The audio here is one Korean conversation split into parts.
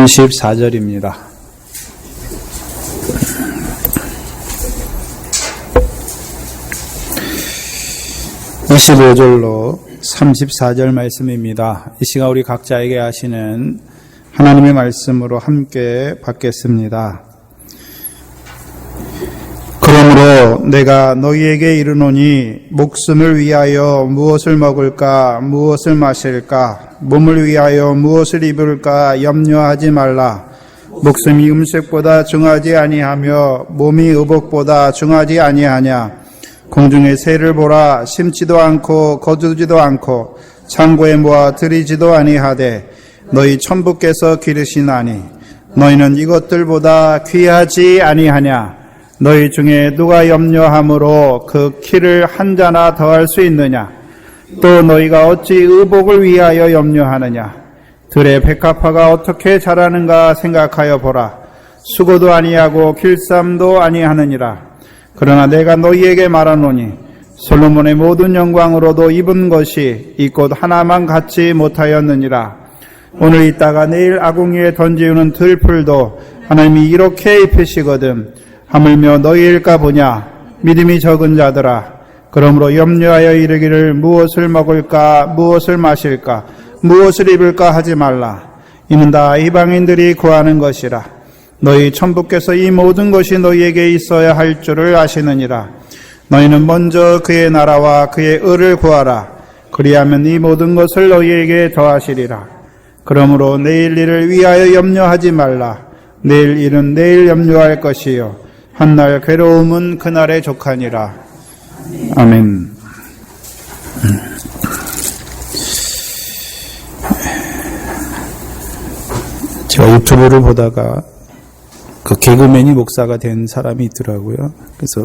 34절입니다. (25절로) 34절 말씀입니다. 이 시간 우리 각자에게 하시는 하나님의 말씀으로 함께 받겠습니다. 그러므로 내가 너희에게 이르노니 목숨을 위하여 무엇을 먹을까 무엇을 마실까 몸을 위하여 무엇을 입을까 염려하지 말라. 목숨이 음식보다 중하지 아니하며 몸이 의복보다 중하지 아니하냐. 공중의 새를 보라. 심지도 않고 거두지도 않고 창고에 모아 들이지도 아니하되 너희 천부께서 기르시나니 너희는 이것들보다 귀하지 아니하냐. 너희 중에 누가 염려함으로 그 키를 한 자나 더할 수 있느냐. 또 너희가 어찌 의복을 위하여 염려하느냐. 들의 백합화가 어떻게 자라는가 생각하여 보라. 수고도 아니하고 길쌈도 아니하느니라. 그러나 내가 너희에게 말하노니 솔로몬의 모든 영광으로도 입은 것이 이 꽃 하나만 갖지 못하였느니라. 오늘 있다가 내일 아궁이에 던지우는 들풀도 하나님이 이렇게 입히시거든 하물며 너희일까 보냐. 믿음이 적은 자들아, 그러므로 염려하여 이르기를 무엇을 먹을까 무엇을 마실까 무엇을 입을까 하지 말라. 이는 다 이방인들이 구하는 것이라. 너희 천부께서 이 모든 것이 너희에게 있어야 할 줄을 아시느니라. 너희는 먼저 그의 나라와 그의 의를 구하라. 그리하면 이 모든 것을 너희에게 더하시리라. 그러므로 내일 일을 위하여 염려하지 말라. 내일 일은 내일 염려할 것이요 한날 괴로움은 그날에 족하니라. 아멘. 제가 유튜브를 보다가 그 개그맨이 목사가 된 사람이 있더라고요. 그래서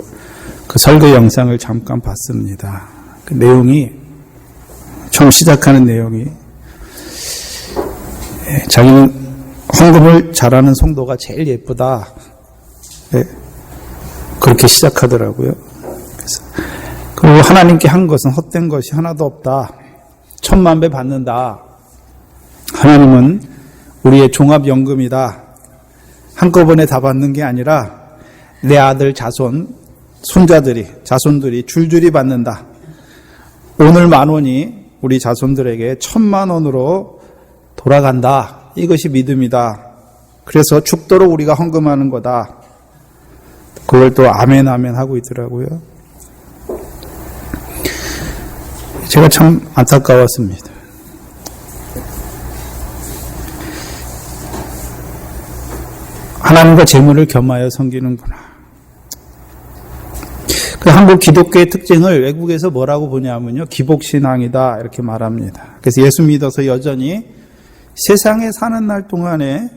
그 설교 영상을 잠깐 봤습니다. 그 내용이, 처음 시작하는 내용이, 자기는 헌금을 잘하는 성도가 제일 예쁘다. 그렇게 시작하더라고요. 그리고 하나님께 한 것은 헛된 것이 하나도 없다. 1000만 배 받는다. 하나님은 우리의 종합연금이다. 한꺼번에 다 받는 게 아니라 내 아들 자손들이 줄줄이 받는다. 오늘 10,000원이 우리 자손들에게 10,000,000원으로 돌아간다. 이것이 믿음이다. 그래서 죽도록 우리가 헌금하는 거다. 그걸 또 아멘 하고 있더라고요. 제가 참 안타까웠습니다. 하나님과 재물을 겸하여 섬기는구나. 그 한국 기독교의 특징을 외국에서 뭐라고 보냐면요, 기복신앙이다 이렇게 말합니다. 그래서 예수 믿어서 여전히 세상에 사는 날 동안에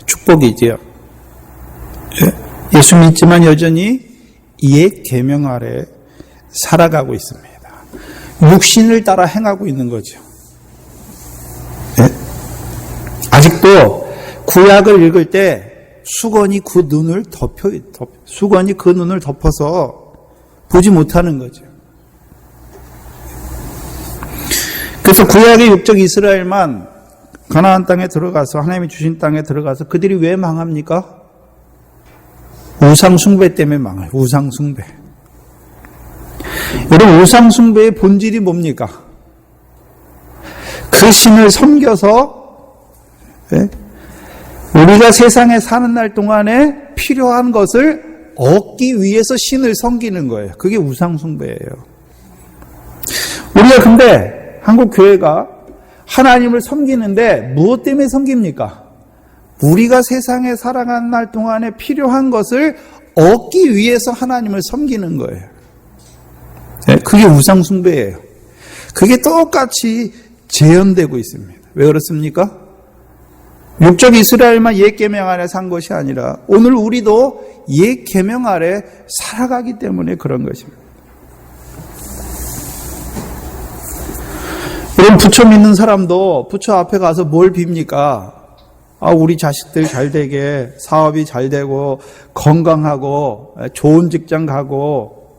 축복이지요. 예수 믿지만 여전히 이의 계명 아래 살아가고 있습니다. 육신을 따라 행하고 있는 거죠. 아직도 구약을 읽을 때 수건이 그 눈을 덮어서 보지 못하는 거죠. 그래서 구약의 육적 이스라엘만 가나안 땅에 들어가서, 하나님이 주신 땅에 들어가서 그들이 왜 망합니까? 우상숭배 때문에 망해요. 우상숭배. 여러분, 우상숭배의 본질이 뭡니까? 그 신을 섬겨서 우리가 세상에 사는 날 동안에 필요한 것을 얻기 위해서 신을 섬기는 거예요. 그게 우상숭배예요. 우리가 근데 한국 교회가 하나님을 섬기는데 무엇 때문에 섬깁니까? 우리가 세상에 살아가는 날 동안에 필요한 것을 얻기 위해서 하나님을 섬기는 거예요. 그게 우상숭배예요. 그게 똑같이 재현되고 있습니다. 왜 그렇습니까? 육적 이스라엘만 옛 계명 아래 산 것이 아니라 오늘 우리도 옛 계명 아래 살아가기 때문에 그런 것입니다. 여러분, 부처 믿는 사람도 부처 앞에 가서 뭘 빕니까? 우리 자식들 잘 되게, 사업이 잘 되고, 건강하고, 좋은 직장 가고,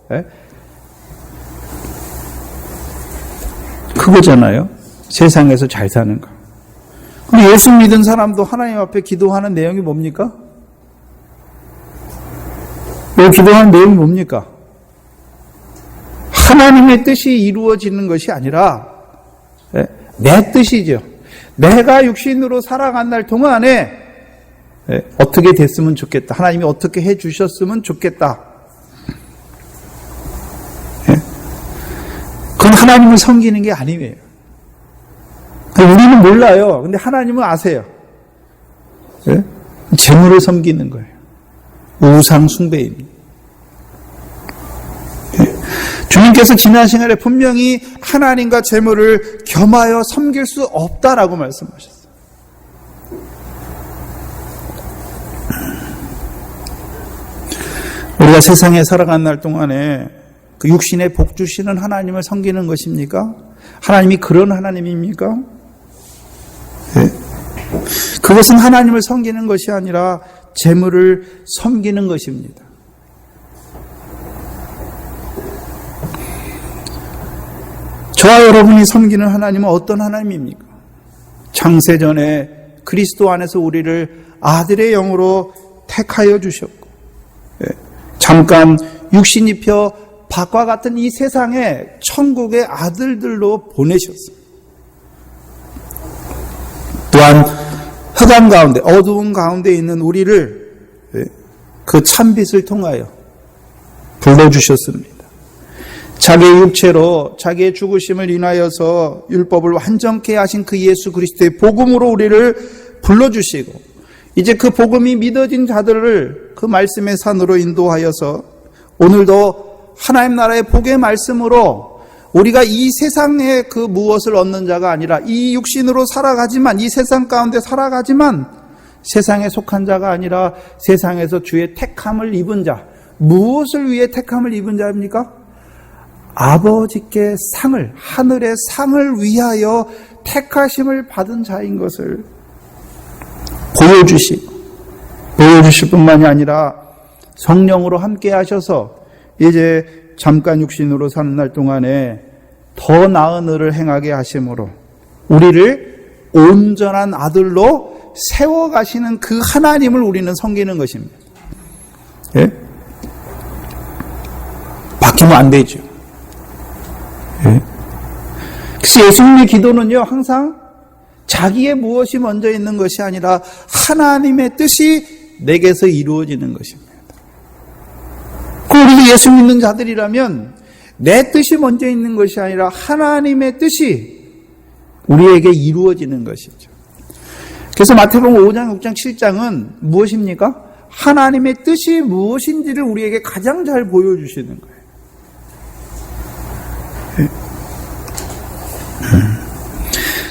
그거잖아요. 세상에서 잘 사는 거. 그럼 예수 믿은 사람도 하나님 앞에 기도하는 내용이 뭡니까? 왜 기도하는 내용이 뭡니까? 하나님의 뜻이 이루어지는 것이 아니라 내 뜻이죠. 내가 육신으로 살아간 날 동안에 어떻게 됐으면 좋겠다. 하나님이 어떻게 해 주셨으면 좋겠다. 그건 하나님을 섬기는 게 아니에요. 우리는 몰라요. 근데 하나님은 아세요. 재물을 섬기는 거예요. 우상 숭배입니다. 주님께서 지난 시간에 분명히 하나님과 재물을 겸하여 섬길 수 없다라고 말씀하셨어요. 우리가 세상에 살아간 날 동안에 그 육신의 복 주시는 하나님을 섬기는 것입니까? 하나님이 그런 하나님입니까? 네. 그것은 하나님을 섬기는 것이 아니라 재물을 섬기는 것입니다. 저와 여러분이 섬기는 하나님은 어떤 하나님입니까? 창세전에 그리스도 안에서 우리를 아들의 영으로 택하여 주셨고, 잠깐 육신 입혀 밖과 같은 이 세상에 천국의 아들들로 보내셨습니다. 또한 흑암 가운데, 어두운 가운데 있는 우리를 그 참빛을 통하여 불러주셨습니다. 자기의 육체로 자기의 죽으심을 인하여서 율법을 완전케 하신 그 예수 그리스도의 복음으로 우리를 불러주시고, 이제 그 복음이 믿어진 자들을 그 말씀의 산으로 인도하여서 오늘도 하나님 나라의 복의 말씀으로 우리가 이 세상에 그 무엇을 얻는 자가 아니라 이 육신으로 살아가지만, 이 세상 가운데 살아가지만 세상에 속한 자가 아니라 세상에서 주의 택함을 입은 자. 무엇을 위해 택함을 입은 자입니까? 아버지께 상을, 하늘의 상을 위하여 택하심을 받은 자인 것을 보여주실 뿐만이 아니라 성령으로 함께 하셔서 이제 잠깐 육신으로 사는 날 동안에 더 나은 일을 행하게 하심으로 우리를 온전한 아들로 세워가시는 그 하나님을 우리는 섬기는 것입니다. 예? 바뀌면 안 되죠. 예? 그래서 예수님의 기도는요, 항상 자기의 무엇이 먼저 있는 것이 아니라 하나님의 뜻이 내게서 이루어지는 것입니다. 우리 예수 믿는 자들이라면 내 뜻이 먼저 있는 것이 아니라 하나님의 뜻이 우리에게 이루어지는 것이죠. 그래서 마태복음 5장, 6장, 7장은 무엇입니까? 하나님의 뜻이 무엇인지를 우리에게 가장 잘 보여주시는 거예요.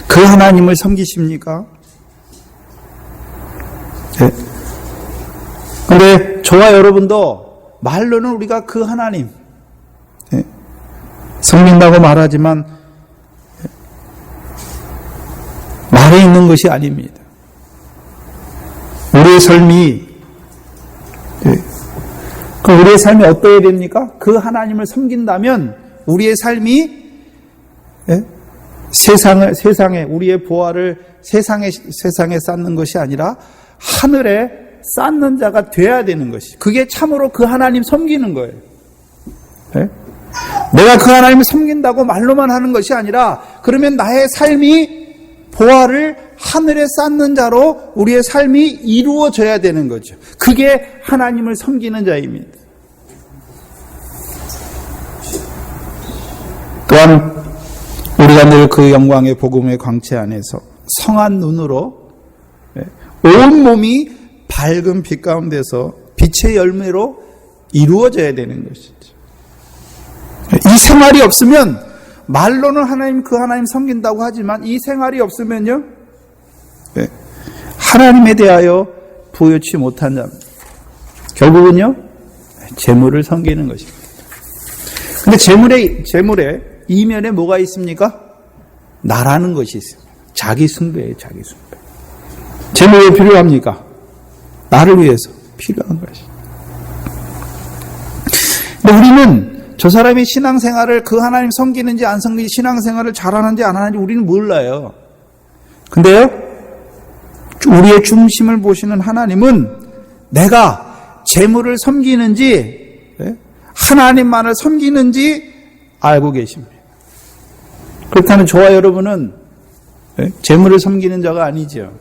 그 하나님을 섬기십니까? 네. 근데 저와 여러분도 말로는 우리가 그 하나님 섬긴다고 말하지만 말에 있는 것이 아닙니다. 우리의 삶이 우리의 삶이 어떠해야 됩니까? 그 하나님을 섬긴다면 우리의 삶이 세상에 우리의 보화를 세상에 쌓는 것이 아니라 하늘에 쌓는 자가 돼야 되는 것이, 그게 참으로 그 하나님 섬기는 거예요. 네? 내가 그 하나님을 섬긴다고 말로만 하는 것이 아니라, 그러면 나의 삶이 보화를 하늘에 쌓는 자로 우리의 삶이 이루어져야 되는 거죠. 그게 하나님을 섬기는 자입니다. 또한 우리가 늘 그 영광의 복음의 광채 안에서 성한 눈으로 온 몸이 밝은 빛 가운데서 빛의 열매로 이루어져야 되는 것이죠. 이 생활이 없으면, 말로는 하나님, 그 하나님 섬긴다고 하지만 이 생활이 없으면요, 하나님에 대하여 부여치 못한 자입니다. 결국은요, 재물을 섬기는 것입니다. 근데 재물에 이면에 뭐가 있습니까? 나라는 것이 있습니다. 자기 숭배예요, 자기 숭배. 재물이 왜 필요합니까? 나를 위해서 필요한 것이. 근데 우리는 저 사람이 신앙생활을, 그 하나님 섬기는지 안 섬기는지, 신앙생활을 잘하는지 안 하는지 우리는 몰라요. 근데요, 우리의 중심을 보시는 하나님은 내가 재물을 섬기는지 하나님만을 섬기는지 알고 계십니다. 그렇다면 저와 여러분은 재물을 섬기는 자가 아니죠.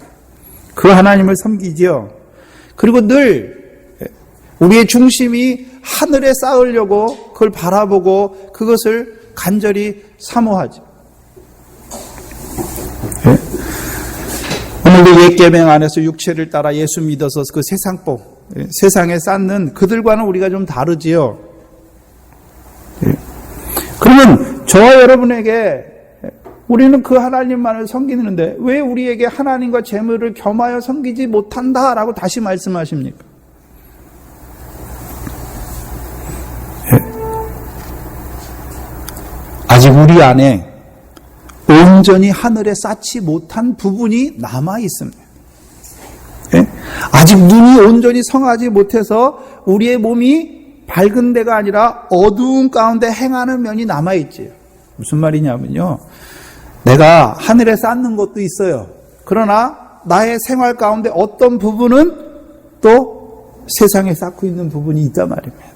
그 하나님을 섬기죠. 그리고 늘 우리의 중심이 하늘에 쌓으려고 그걸 바라보고 그것을 간절히 사모하죠. 오늘도 옛 계명 안에서 육체를 따라 예수 믿어서 그 세상복, 세상에 쌓는 그들과는 우리가 좀 다르지요. 그러면 저와 여러분에게 우리는 그 하나님만을 섬기는데 왜 우리에게 하나님과 재물을 겸하여 섬기지 못한다라고 다시 말씀하십니까? 아직 우리 안에 온전히 하늘에 쌓지 못한 부분이 남아 있습니다. 아직 눈이 온전히 성하지 못해서 우리의 몸이 밝은 데가 아니라 어두운 가운데 행하는 면이 남아 있지요. 무슨 말이냐면요. 내가 하늘에 쌓는 것도 있어요. 그러나 나의 생활 가운데 어떤 부분은 또 세상에 쌓고 있는 부분이 있단 말입니다.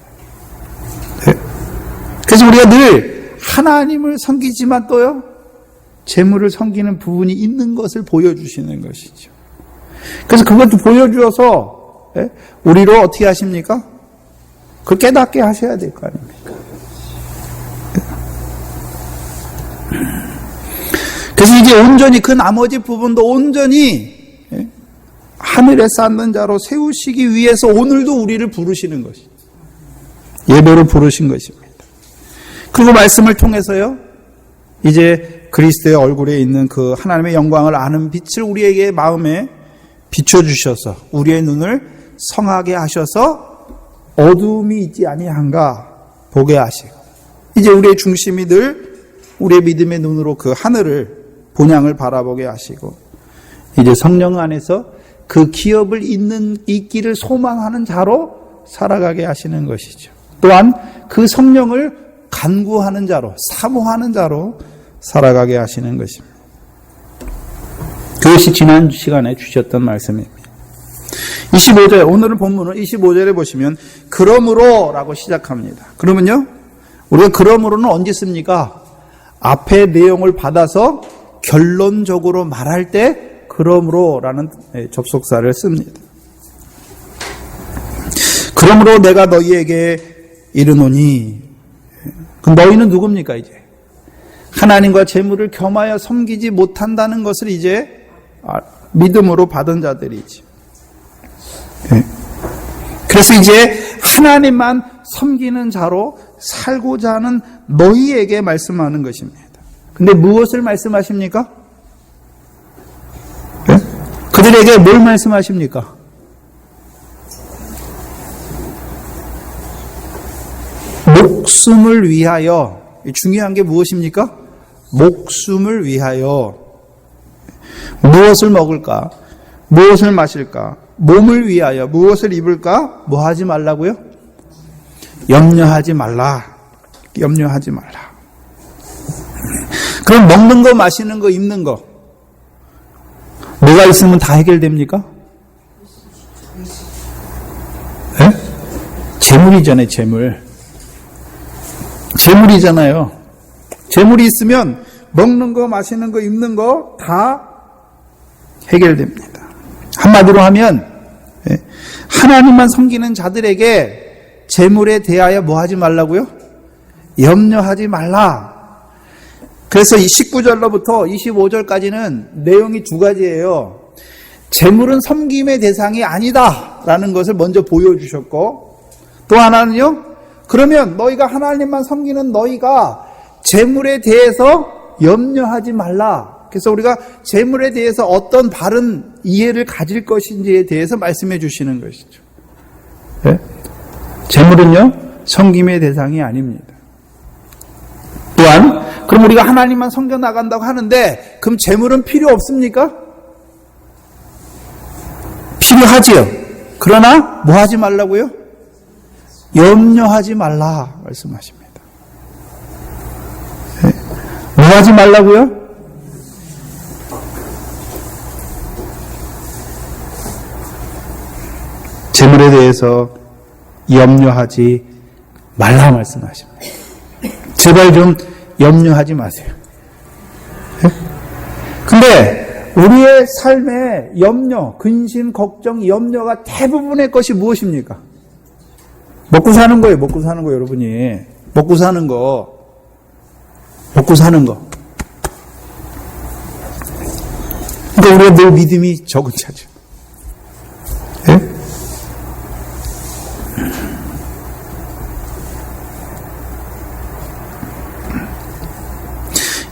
그래서 우리가 늘 하나님을 섬기지만 또요, 재물을 섬기는 부분이 있는 것을 보여주시는 것이죠. 그래서 그것도 보여주어서 우리로 어떻게 하십니까? 그걸 깨닫게 하셔야 될 거 아닙니까? 그래서 이제 온전히 그 나머지 부분도 온전히 하늘에 쌓는 자로 세우시기 위해서 오늘도 우리를 부르시는 것이죠. 예배로 부르신 것입니다. 그리고 말씀을 통해서요, 이제 그리스도의 얼굴에 있는 그 하나님의 영광을 아는 빛을 우리에게 마음에 비춰주셔서 우리의 눈을 성하게 하셔서 어두움이 있지 아니한가 보게 하시고, 이제 우리의 중심이 늘 우리의 믿음의 눈으로 그 하늘을 본향을 바라보게 하시고, 이제 성령 안에서 그 기업을 있기를 소망하는 자로 살아가게 하시는 것이죠. 또한 그 성령을 간구하는 자로, 사모하는 자로 살아가게 하시는 것입니다. 그것이 지난 시간에 주셨던 말씀입니다. 25절, 오늘 본문은 25절에 보시면 그러므로 라고 시작합니다. 그러면요, 우리가 그러므로는 언제 씁니까? 앞에 내용을 받아서 결론적으로 말할 때 그러므로라는 접속사를 씁니다. 그러므로 내가 너희에게 이르노니, 그 너희는 누굽니까? 이제 하나님과 재물을 겸하여 섬기지 못한다는 것을 이제 믿음으로 받은 자들이지. 그래서 이제 하나님만 섬기는 자로 살고자 하는 너희에게 말씀하는 것입니다. 근데 무엇을 말씀하십니까? 그들에게 뭘 말씀하십니까? 목숨을 위하여, 중요한 게 무엇입니까? 목숨을 위하여 무엇을 먹을까? 무엇을 마실까? 몸을 위하여 무엇을 입을까? 뭐 하지 말라고요? 염려하지 말라. 염려하지 말라. 그럼 먹는 거, 마시는 거, 입는 거, 뭐가 있으면 다 해결됩니까? 네? 재물이잖아요, 재물. 재물이잖아요. 재물이 있으면 먹는 거, 마시는 거, 입는 거 다 해결됩니다. 한마디로 하면 하나님만 섬기는 자들에게 재물에 대하여 뭐 하지 말라고요? 염려하지 말라. 그래서 이 19절로부터 25절까지는 내용이 두 가지예요. 재물은 섬김의 대상이 아니다라는 것을 먼저 보여주셨고, 또 하나는요, 그러면 너희가 하나님만 섬기는 너희가 재물에 대해서 염려하지 말라. 그래서 우리가 재물에 대해서 어떤 바른 이해를 가질 것인지에 대해서 말씀해 주시는 것이죠. 네? 재물은요, 섬김의 대상이 아닙니다. 또한 그럼 우리가 하나님만 섬겨 나간다고 하는데 그럼 재물은 필요 없습니까? 필요하지요. 그러나 뭐 하지 말라고요? 염려하지 말라 말씀하십니다. 네? 뭐 하지 말라고요? 재물에 대해서 염려하지 말라 말씀하십니다. 제발 좀 염려하지 마세요. 근데 우리의 삶의 염려, 근심, 걱정, 염려가 대부분의 것이 무엇입니까? 먹고 사는 거예요. 먹고 사는 거 여러분이. 먹고 사는 거. 먹고 사는 거. 그러니까 우리가 늘 믿음이 적은 차죠. 예?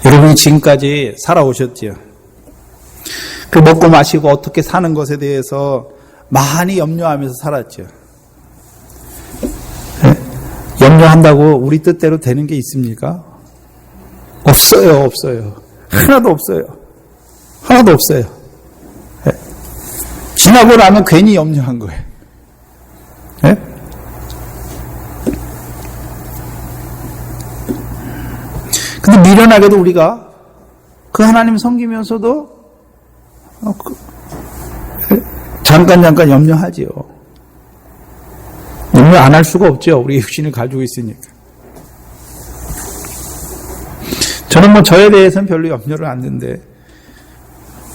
여러분이 지금까지 살아오셨지요. 그 먹고 마시고 어떻게 사는 것에 대해서 많이 염려하면서 살았죠. 예? 염려한다고 우리 뜻대로 되는 게 있습니까? 없어요, 없어요. 하나도 없어요. 하나도 없어요. 예? 지나고 나면 괜히 염려한 거예요. 예? 근데 미련하게도 우리가 그 하나님 섬기면서도 잠깐 염려하지요. 염려 안 할 수가 없죠. 우리 육신을 가지고 있으니까. 저는 저에 대해서는 별로 염려를 안 하는데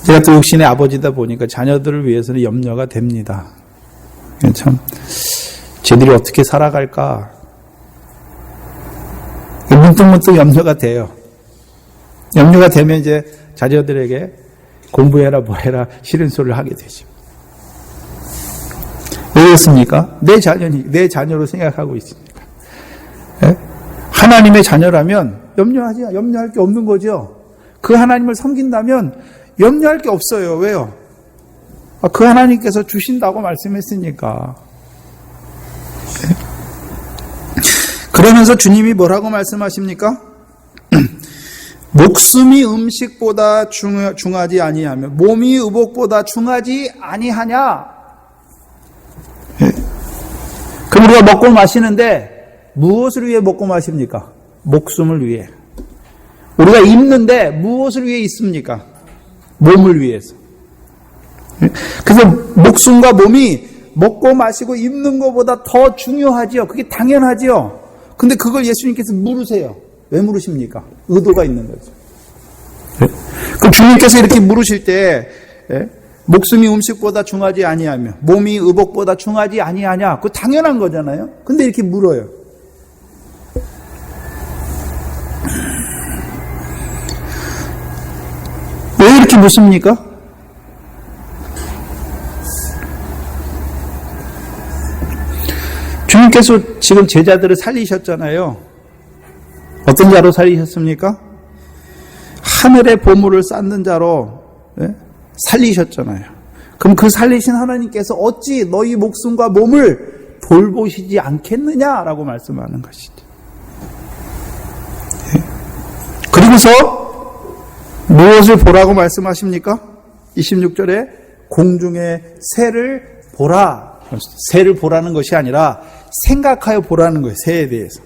제가 또 육신의 아버지다 보니까 자녀들을 위해서는 염려가 됩니다. 참 쟤들이 어떻게 살아갈까 문득문득 염려가 돼요. 염려가 되면 이제 자녀들에게 공부해라 뭐해라 싫은 소리를 하게 되죠. 왜 그렇습니까? 내 자녀로 생각하고 있으니까. 예? 하나님의 자녀라면 염려할 게 없는 거죠. 그 하나님을 섬긴다면 염려할 게 없어요. 왜요? 그 하나님께서 주신다고 말씀했으니까. 예? 그러면서 주님이 뭐라고 말씀하십니까? 목숨이 음식보다 중하지 아니하며 몸이 의복보다 중하지 아니하냐? 예. 그럼 우리가 먹고 마시는데 무엇을 위해 먹고 마십니까? 목숨을 위해. 우리가 입는데 무엇을 위해 있습니까? 몸을 위해서. 예. 그래서 목숨과 몸이 먹고 마시고 입는 것보다 더 중요하지요. 그게 당연하지요. 근데 그걸 예수님께서 물으세요. 왜 물으십니까? 의도가 있는 거죠. 네? 그럼 주님께서 이렇게 물으실 때 예? 목숨이 음식보다 중하지 아니하며 몸이 의복보다 중하지 아니하냐? 그거 당연한 거잖아요. 근데 이렇게 물어요. 왜 이렇게 묻습니까? 주님께서 지금 제자들을 살리셨잖아요. 어떤 자로 살리셨습니까? 하늘의 보물을 쌓는 자로 살리셨잖아요. 그럼 그 살리신 하나님께서 어찌 너희 목숨과 몸을 돌보시지 않겠느냐라고 말씀하는 것이죠. 그리고서 무엇을 보라고 말씀하십니까? 26절에 공중의 새를 보라. 새를 보라는 것이 아니라 생각하여 보라는 거예요. 새에 대해서.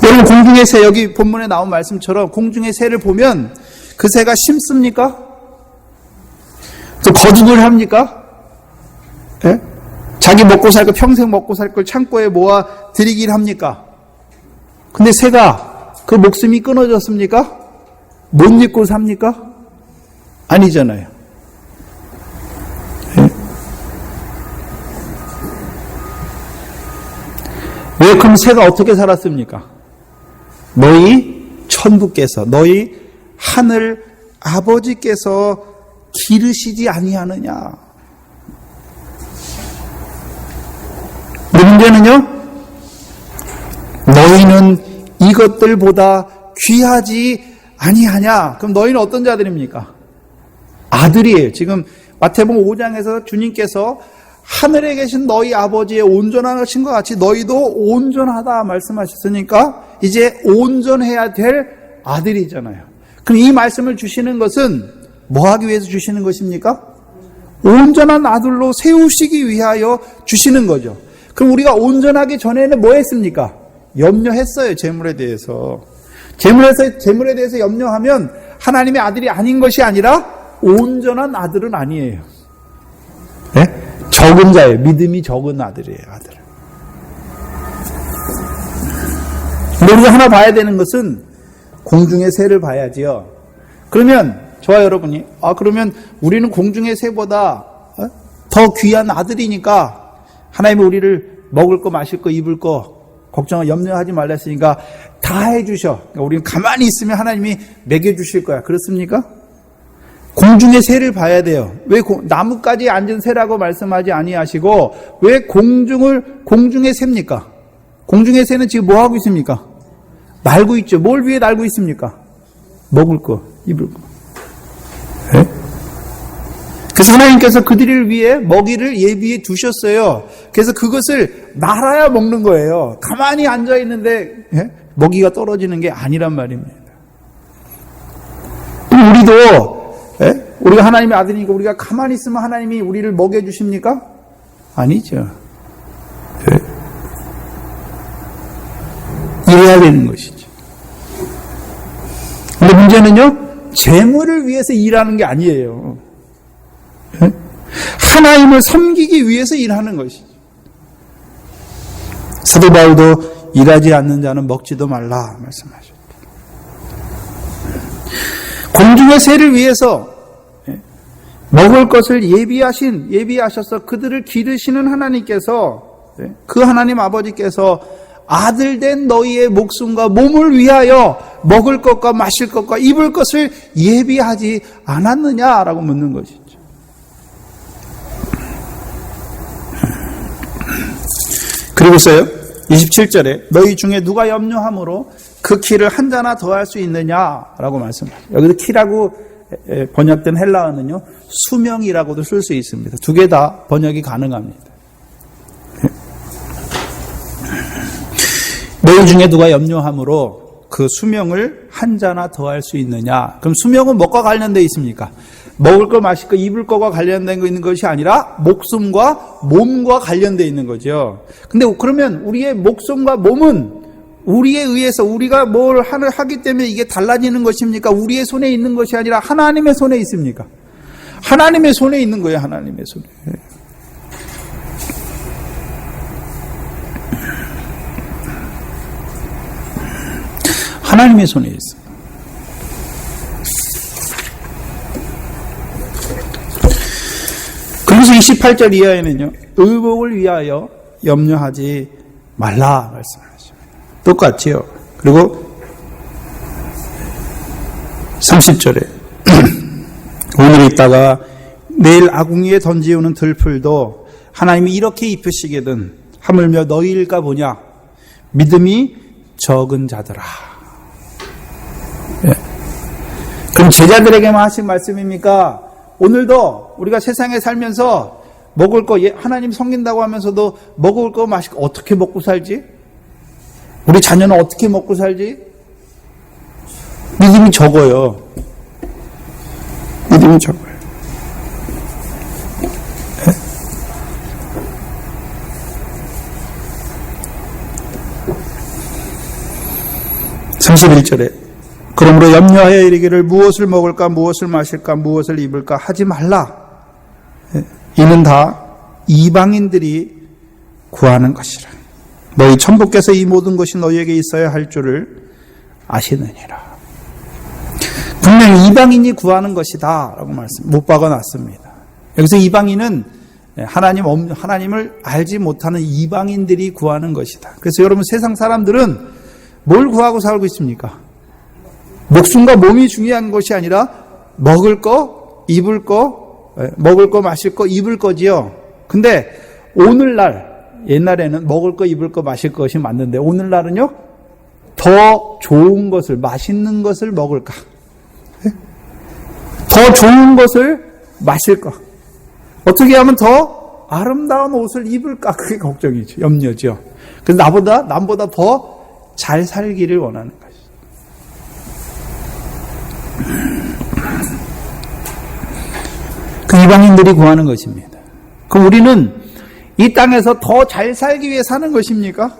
여러분 공중의 새, 여기 본문에 나온 말씀처럼 공중의 새를 보면 그 새가 심습니까? 또 거두기를 합니까? 예? 자기 먹고 살 거, 평생 먹고 살 걸 창고에 모아 들이기를 합니까? 근데 새가 그 목숨이 끊어졌습니까? 못 입고 삽니까? 아니잖아요. 예? 왜 그럼 새가 어떻게 살았습니까? 너희 천부께서, 너희 하늘 아버지께서 기르시지 아니하느냐. 문제는요, 너희는 이것들보다 귀하지 아니하냐. 그럼 너희는 어떤 자들입니까? 아들이에요. 지금 마태복음 5장에서 주님께서 하늘에 계신 너희 아버지의 온전하신 것 같이 너희도 온전하다 말씀하셨으니까 이제 온전해야 될 아들이잖아요. 그럼 이 말씀을 주시는 것은 뭐 하기 위해서 주시는 것입니까? 온전한 아들로 세우시기 위하여 주시는 거죠. 그럼 우리가 온전하기 전에는 뭐 했습니까? 염려했어요. 재물에 대해서. 재물에 대해서 염려하면 하나님의 아들이 아닌 것이 아니라 온전한 아들은 아니에요. 적은 자예요. 믿음이 적은 아들이에요, 아들. 근데 우리가 하나 봐야 되는 것은 공중의 새를 봐야지요. 그러면 저와 여러분이 그러면 우리는 공중의 새보다 더 귀한 아들이니까 하나님이 우리를 먹을 거 마실 거 입을 거 걱정 염려하지 말라 했으니까 다 해주셔. 그러니까 우리는 가만히 있으면 하나님이 먹여주실 거야. 그렇습니까? 공중의 새를 봐야 돼요. 왜 나뭇가지에 앉은 새라고 말씀하지 아니하시고 왜 공중의 새입니까? 공중의 새는 지금 뭐 하고 있습니까? 날고 있죠. 뭘 위해 날고 있습니까? 먹을 거, 입을 거. 네? 그래서 하나님께서 그들을 위해 먹이를 예비해 두셨어요. 그래서 그것을 날아야 먹는 거예요. 가만히 앉아 있는데 먹이가 떨어지는 게 아니란 말입니다. 우리도 우리가 하나님의 아들이니까 우리가 가만히 있으면 하나님이 우리를 먹여주십니까? 아니죠. 일해야 되는 것이죠. 근데 문제는요, 재물을 위해서 일하는 게 아니에요. 하나님을 섬기기 위해서 일하는 것이죠. 사도 바울도 일하지 않는 자는 먹지도 말라 말씀하셨죠. 공중의 새를 위해서 먹을 것을 예비하셔서 그들을 기르시는 하나님께서, 그 하나님 아버지께서 아들 된 너희의 목숨과 몸을 위하여 먹을 것과 마실 것과 입을 것을 예비하지 않았느냐라고 묻는 것이죠. 그리고서요 27절에 너희 중에 누가 염려함으로 그 키를 한 자나 더할 수 있느냐라고 말씀하죠. 여기서 키라고 번역된 헬라어는요 수명이라고도 쓸 수 있습니다. 두 개 다 번역이 가능합니다. 너희 중에 누가 염려함으로 그 수명을 한 자나 더할 수 있느냐. 그럼 수명은 뭐가 관련되어 있습니까? 먹을 거 마실 거 입을 거가 관련된 거 있는 것이 아니라 목숨과 몸과 관련되어 있는 거죠. 근데 그러면 우리의 목숨과 몸은 우리에 의해서 우리가 뭘 하기 때문에 이게 달라지는 것입니까? 우리의 손에 있는 것이 아니라 하나님의 손에 있습니까? 하나님의 손에 있는 거예요. 하나님의 손에. 하나님의 손에 있어요. 그래서 28절 이하에는요, 의복을 위하여 염려하지 말라 말씀하십니다. 똑같지요. 그리고 30절에 오늘 있다가 내일 아궁이에 던지우는 들풀도 하나님이 이렇게 입히시거든 하물며 너희일까 보냐 믿음이 적은 자들아. 예. 그럼 제자들에게만 하신 말씀입니까? 오늘도 우리가 세상에 살면서 먹을 거 하나님 섬긴다고 하면서도 먹을 거 마실 거 어떻게 먹고 살지? 우리 자녀는 어떻게 먹고 살지? 믿음이 적어요. 믿음이 적어요. 네? (31절에) 그러므로 염려하여 이르기를 무엇을 먹을까 무엇을 마실까 무엇을 입을까 하지 말라. 이는 다 이방인들이 구하는 것이라. 너희 천부께서 이 모든 것이 너희에게 있어야 할 줄을 아시느니라. 분명히 이방인이 구하는 것이다 라고 못 박아놨습니다. 여기서 이방인은 하나님을 알지 못하는 이방인들이 구하는 것이다. 그래서 여러분 세상 사람들은 뭘 구하고 살고 있습니까? 목숨과 몸이 중요한 것이 아니라 먹을 거, 입을 거, 먹을 거, 마실 거, 입을 거지요. 근데 오늘날, 옛날에는 먹을 거, 입을 거, 마실 것이 맞는데 오늘날은요, 더 좋은 것을, 맛있는 것을 먹을까? 더 좋은 것을 마실까? 어떻게 하면 더 아름다운 옷을 입을까? 그게 걱정이죠. 염려죠. 그래서 남보다 더 잘 살기를 원하는 거죠. 그 이방인들이 구하는 것입니다. 그럼 우리는 이 땅에서 더 잘 살기 위해 사는 것입니까?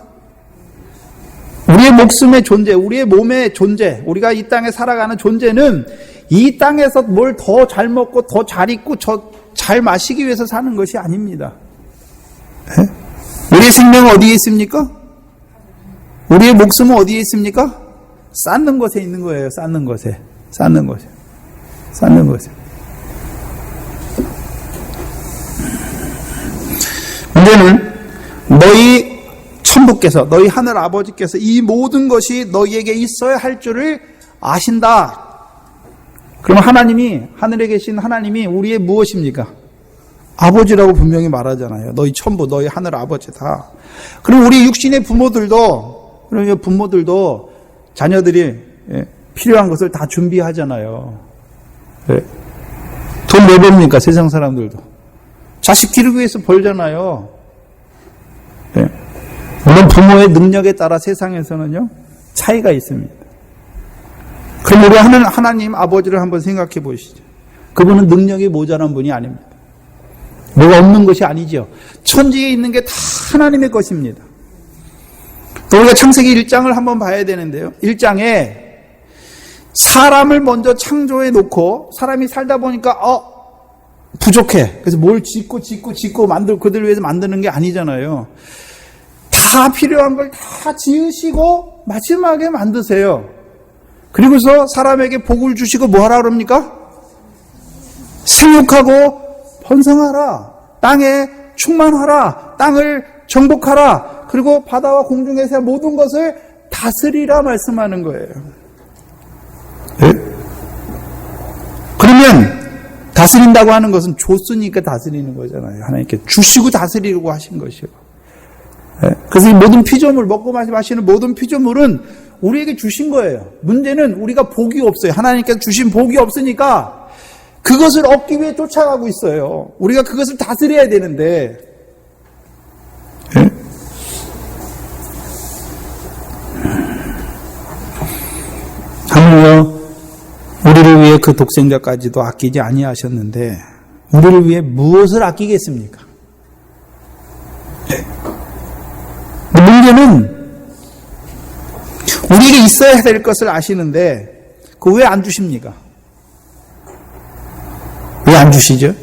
우리의 목숨의 존재, 우리의 몸의 존재, 우리가 이 땅에 살아가는 존재는 이 땅에서 뭘 더 잘 먹고 더 잘 입고 잘 마시기 위해서 사는 것이 아닙니다. 우리의 생명은 어디에 있습니까? 우리의 목숨은 어디에 있습니까? 쌓는 것에 있는 거예요. 쌓는 것에. 쌓는 것에. 쌓는 것에. 문제는 너희 천부께서, 너희 하늘 아버지께서 이 모든 것이 너희에게 있어야 할 줄을 아신다. 그럼 하나님이, 하늘에 계신 하나님이 우리의 무엇입니까? 아버지라고 분명히 말하잖아요. 너희 천부, 너희 하늘 아버지다. 그럼 우리 육신의 부모들도, 그러면 부모들도 자녀들이 필요한 것을 다 준비하잖아요. 돈 왜 법니까? 세상 사람들도. 자식 기르기 위해서 벌잖아요. 물론 부모의 능력에 따라 세상에서는요, 차이가 있습니다. 그럼 우리 하나님 아버지를 한번 생각해 보시죠. 그분은 능력이 모자란 분이 아닙니다. 뭐가 없는 것이 아니죠. 천지에 있는 게 다 하나님의 것입니다. 또 우리가 창세기 1장을 한번 봐야 되는데요. 1장에 사람을 먼저 창조해 놓고 사람이 살다 보니까 부족해. 그래서 뭘 짓고 그들 위해서 만드는 게 아니잖아요. 다 필요한 걸 다 지으시고 마지막에 만드세요. 그리고서 사람에게 복을 주시고 뭐 하라 그럽니까? 생육하고 번성하라. 땅에 충만하라. 땅을 정복하라. 그리고 바다와 공중에서 모든 것을 다스리라 말씀하는 거예요. 네? 그러면 다스린다고 하는 것은 줬으니까 다스리는 거잖아요. 하나님께 주시고 다스리려고 하신 것이요. 네? 그래서 이 모든 피조물, 먹고 마시는 모든 피조물은 우리에게 주신 거예요. 문제는 우리가 복이 없어요. 하나님께서 주신 복이 없으니까 그것을 얻기 위해 쫓아가고 있어요. 우리가 그것을 다스려야 되는데. 네? 하물며 우리를 위해 그 독생자까지도 아끼지 아니하셨는데 우리를 위해 무엇을 아끼겠습니까? 네. 문제는 우리에게 있어야 될 것을 아시는데 그거 왜 안 주십니까? 왜 안 주시죠?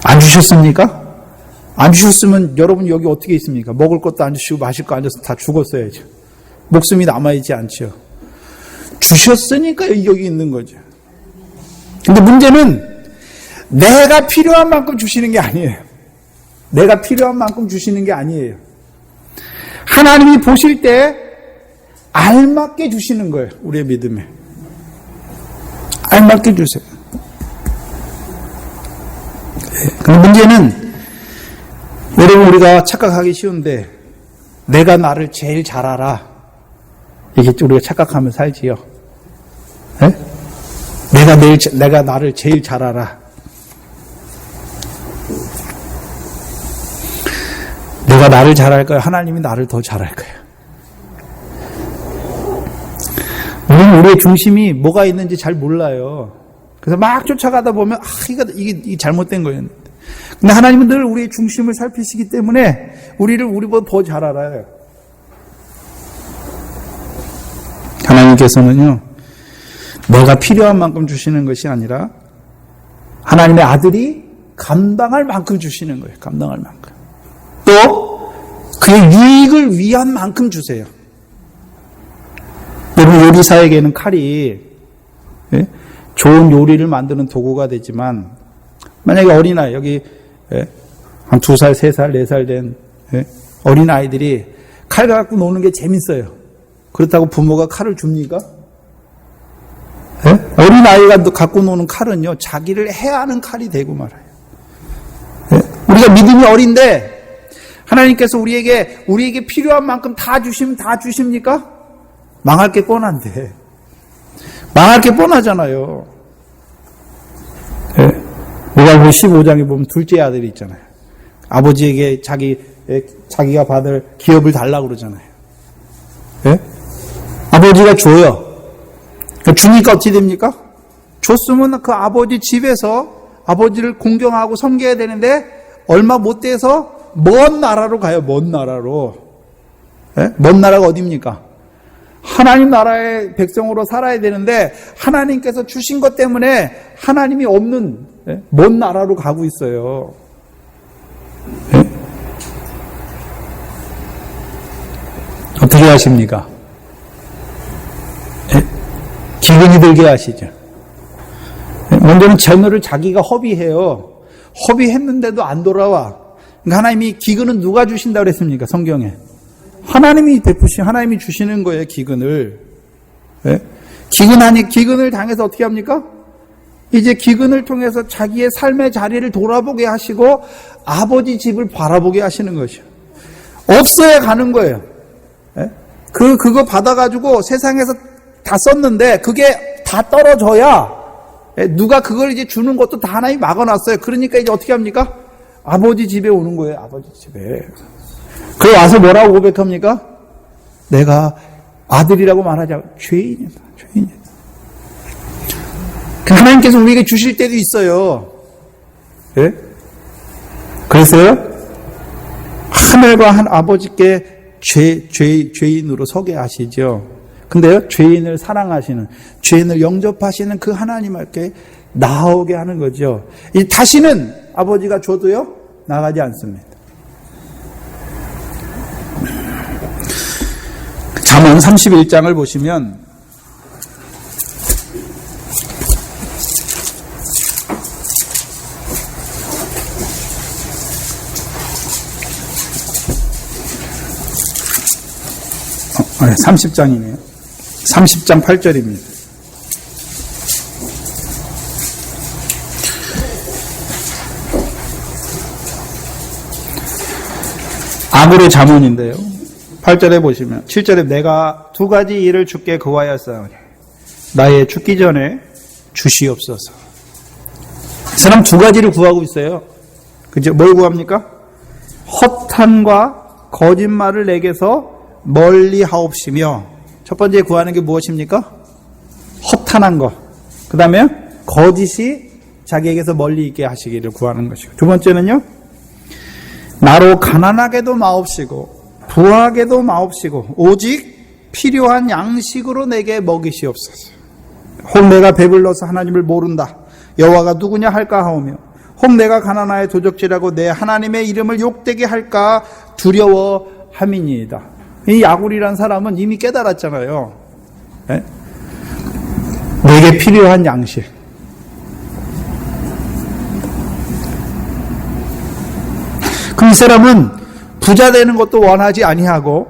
안 주셨습니까? 안 주셨으면 여러분 여기 어떻게 있습니까? 먹을 것도 안 주시고 마실 거 안 줘서 다 죽었어야죠. 목숨이 남아있지 않죠. 주셨으니까 여기 있는 거죠. 근데 문제는 내가 필요한 만큼 주시는 게 아니에요. 내가 필요한 만큼 주시는 게 아니에요. 하나님이 보실 때 알맞게 주시는 거예요. 우리의 믿음에. 알맞게 주세요. 근데 문제는 여러분 우리가 착각하기 쉬운데 내가 나를 제일 잘 알아. 이게 우리가 착각하면 살지요. 네? 내가 나를 제일 잘 알아. 내가 나를 잘 알 거야. 하나님이 나를 더 잘 알 거야. 우리는 우리의 중심이 뭐가 있는지 잘 몰라요. 그래서 막 쫓아가다 보면 이게 잘못된 거예요. 근데 하나님은 늘 우리의 중심을 살피시기 때문에 우리보다 더 잘 알아요. 하나님께서는요, 내가 필요한 만큼 주시는 것이 아니라 하나님의 아들이 감당할 만큼 주시는 거예요. 감당할 만큼. 또 그의 유익을 위한 만큼 주세요. 여러분 요리사에게는 칼이 좋은 요리를 만드는 도구가 되지만 만약에 어린아이 여기 한 2살, 3살, 4살 된 어린아이들이 칼 갖고 노는 게 재밌어요. 그렇다고 부모가 칼을 줍니까? 어린아이가 갖고 노는 칼은요, 자기를 해하는 칼이 되고 말아요. 우리가 믿음이 어린데, 하나님께서 우리에게 필요한 만큼 다 주시면 다 주십니까? 망할 게 뻔한데. 망할 게 뻔하잖아요. 요한복음 15장에 보면 둘째 아들이 있잖아요. 아버지에게 자기가 받을 기업을 달라고 그러잖아요. 아버지가 줘요. 주니까 어찌 됩니까? 줬으면 그 아버지 집에서 아버지를 공경하고 섬겨야 되는데 얼마 못 돼서 먼 나라로 가요. 먼 나라로. 먼 나라가 어디입니까? 하나님 나라의 백성으로 살아야 되는데 하나님께서 주신 것 때문에 하나님이 없는 먼 나라로 가고 있어요. 네? 어떻게 하십니까? 네? 기근이 들게 하시죠. 먼저는 전어를 자기가 허비해요. 허비했는데도 안 돌아와. 그러니까 하나님이 기근은 누가 주신다고 그랬습니까? 성경에. 하나님이 하나님이 주시는 거예요, 기근을. 네? 기근을 당해서 어떻게 합니까? 이제 기근을 통해서 자기의 삶의 자리를 돌아보게 하시고 아버지 집을 바라보게 하시는 것이요. 없어야 가는 거예요. 네? 그거 받아가지고 세상에서 다 썼는데 그게 다 떨어져야 누가 그걸 이제 주는 것도 다 하나님이 막아놨어요. 그러니까 이제 어떻게 합니까? 아버지 집에 오는 거예요. 아버지 집에. 그래 와서 뭐라고 고백합니까? 내가 아들이라고 말하자. 죄인이다. 죄인이다. 하나님께서 우리에게 주실 때도 있어요. 예? 그래서요, 하늘과 한 아버지께 죄인으로 서게 하시죠. 근데요, 죄인을 사랑하시는, 죄인을 영접하시는 그 하나님께 나오게 하는 거죠. 다시는 아버지가 줘도요, 나가지 않습니다. 잠언 31장을 보시면, 네, 30장이네요. 30장 8절입니다. 아굴의 잠언인데요. 8절에 보시면 7절에 내가 두 가지 일을 주께 구하였사오니 나의 죽기 전에 주시옵소서. 이 사람 두 가지를 구하고 있어요. 그죠? 뭘 구합니까? 허탄과 거짓말을 내게서 멀리 하옵시며, 첫 번째 구하는 게 무엇입니까? 허탄한 것. 그 다음에 거짓이 자기에게서 멀리 있게 하시기를 구하는 것이고, 두 번째는요, 나로 가난하게도 마옵시고 부하게도 마옵시고 오직 필요한 양식으로 내게 먹이시옵소서. 혹 내가 배불러서 하나님을 모른다, 여호와가 누구냐 할까 하오며, 혹 내가 가난하여 도적질하고 내 하나님의 이름을 욕되게 할까 두려워함이니이다. 이 아굴이란 사람은 이미 깨달았잖아요. 네? 내게 필요한 양식. 그럼 이 사람은 부자 되는 것도 원하지 아니하고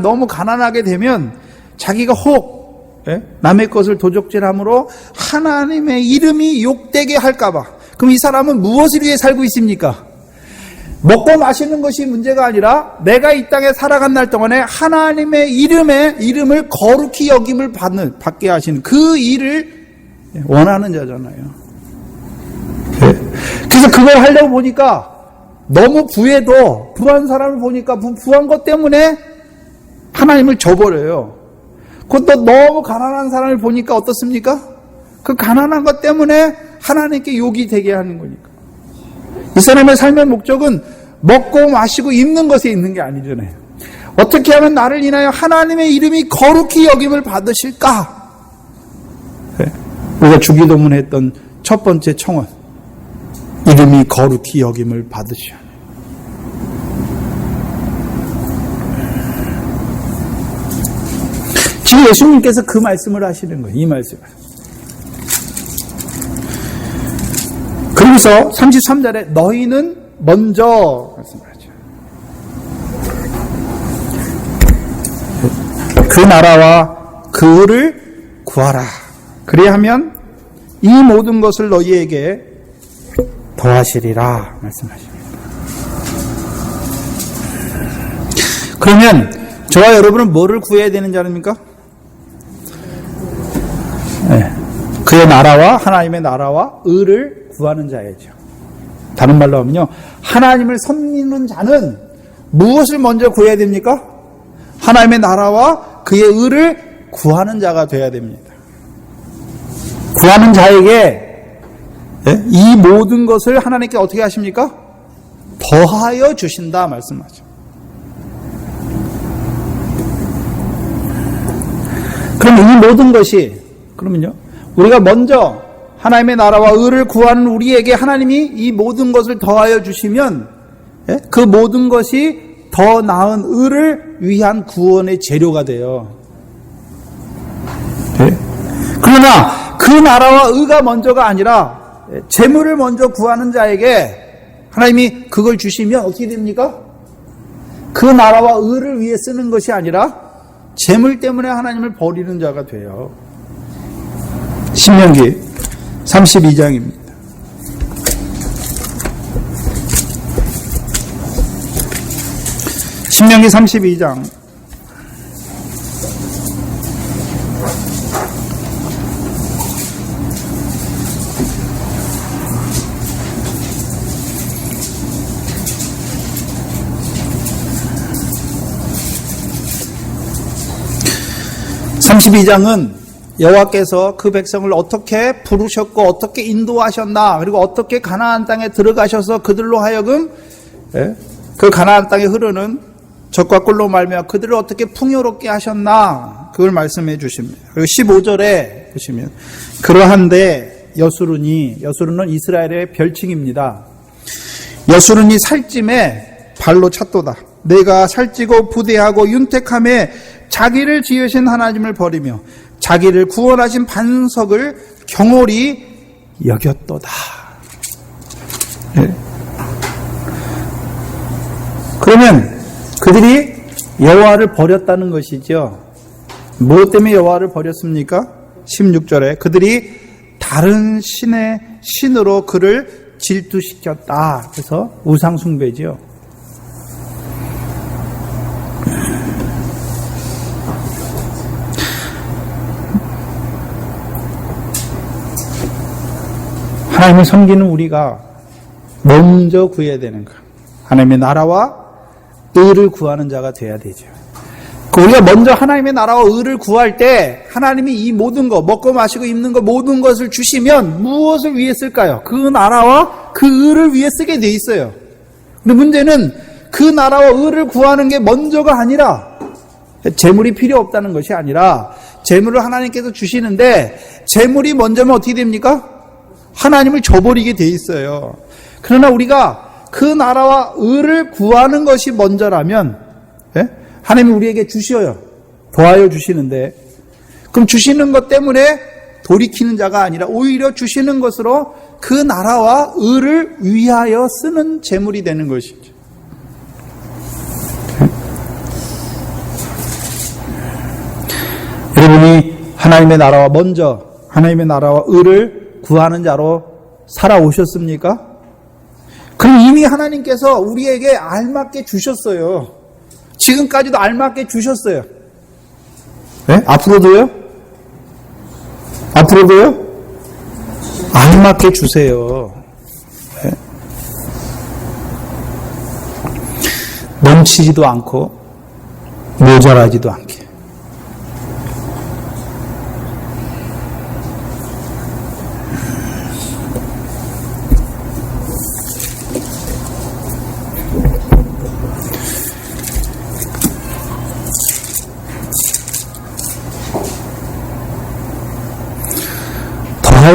너무 가난하게 되면 자기가 혹 남의 것을 도적질함으로 하나님의 이름이 욕되게 할까봐. 그럼 이 사람은 무엇을 위해 살고 있습니까? 먹고 마시는 것이 문제가 아니라 내가 이 땅에 살아간 날 동안에 하나님의 이름을 거룩히 여김을 받게 하시는 그 일을 원하는 자잖아요. 그래서 그걸 하려고 보니까 너무 부한 사람을 보니까 부한 것 때문에 하나님을 저버려요. 그것도 너무 가난한 사람을 보니까 어떻습니까? 그 가난한 것 때문에 하나님께 욕이 되게 하는 거니까. 이 사람의 삶의 목적은 먹고 마시고 입는 것에 있는 게 아니잖아요. 어떻게 하면 나를 인하여 하나님의 이름이 거룩히 여김을 받으실까? 우리가 주기도문에 했던 첫 번째 청원, 이름이 거룩히 여김을 받으시오. 지금 예수님께서 그 말씀을 하시는 거예요. 이 말씀을. 그러면서 33절에 너희는 먼저 말씀하죠. 그 나라와 그 의를 구하라. 그리하면 이 모든 것을 너희에게 더하시리라 말씀하십니다. 그러면 저와 여러분은 뭐를 구해야 되는 자입니까? 네. 그의 나라와 하나님의 나라와 의를 구하는 자이죠. 다른 말로 하면요, 하나님을 섬기는 자는 무엇을 먼저 구해야 됩니까? 하나님의 나라와 그의 의를 구하는 자가 되어야 됩니다. 구하는 자에게 이 모든 것을 하나님께 어떻게 하십니까? 더하여 주신다 말씀하죠. 그럼 이 모든 것이, 그러면요, 우리가 먼저 하나님의 나라와 의를 구하는 우리에게 하나님이 이 모든 것을 더하여 주시면 그 모든 것이 더 나은 의를 위한 구원의 재료가 돼요. 그러나 그 나라와 의가 먼저가 아니라 재물을 먼저 구하는 자에게 하나님이 그걸 주시면 어떻게 됩니까? 그 나라와 의를 위해 쓰는 것이 아니라 재물 때문에 하나님을 버리는 자가 돼요. 신명기 32장입니다. 신명기 32장 32장은 여호와께서 그 백성을 어떻게 부르셨고 어떻게 인도하셨나, 그리고 어떻게 가나안 땅에 들어가셔서 그들로 하여금 그 가나안 땅에 흐르는 젖과 꿀로 말미암아 그들을 어떻게 풍요롭게 하셨나, 그걸 말씀해 주십니다. 그리고 15절에 보시면 그러한데 여수룬은 이스라엘의 별칭입니다. 여수룬이 살찜에 발로 찼도다. 내가 살찌고 부대하고 윤택함에 자기를 지으신 하나님을 버리며 자기를 구원하신 반석을 경홀히 여겼도다. 그러면 그들이 여호와를 버렸다는 것이죠. 무엇 때문에 여호와를 버렸습니까? 16절에 그들이 다른 신의 신으로 그를 질투시켰다. 그래서 우상숭배죠. 하나님을 섬기는 우리가 먼저 구해야 되는 것, 하나님의 나라와 의를 구하는 자가 돼야 되죠. 우리가 먼저 하나님의 나라와 의를 구할 때 하나님이 이 모든 것, 먹고 마시고 입는 것, 모든 것을 주시면 무엇을 위해 쓸까요? 그 나라와 그 의를 위해 쓰게 돼 있어요. 근데 문제는 그 나라와 의를 구하는 게 먼저가 아니라, 재물이 필요 없다는 것이 아니라 재물을 하나님께서 주시는데 재물이 먼저면 어떻게 됩니까? 하나님을 저버리게 돼 있어요. 그러나 우리가 그 나라와 의를 구하는 것이 먼저라면, 하나님이 우리에게 주셔요. 더하여 주시는데, 그럼 주시는 것 때문에 돌이키는 자가 아니라 오히려 주시는 것으로 그 나라와 의를 위하여 쓰는 재물이 되는 것이죠. 여러분이 하나님의 나라와 먼저 하나님의 나라와 의를 구하는 자로 살아오셨습니까? 그럼 이미 하나님께서 우리에게 알맞게 주셨어요. 지금까지도 알맞게 주셨어요. 네? 앞으로도요? 앞으로도요? 알맞게 주세요. 네? 넘치지도 않고 모자라지도 않게.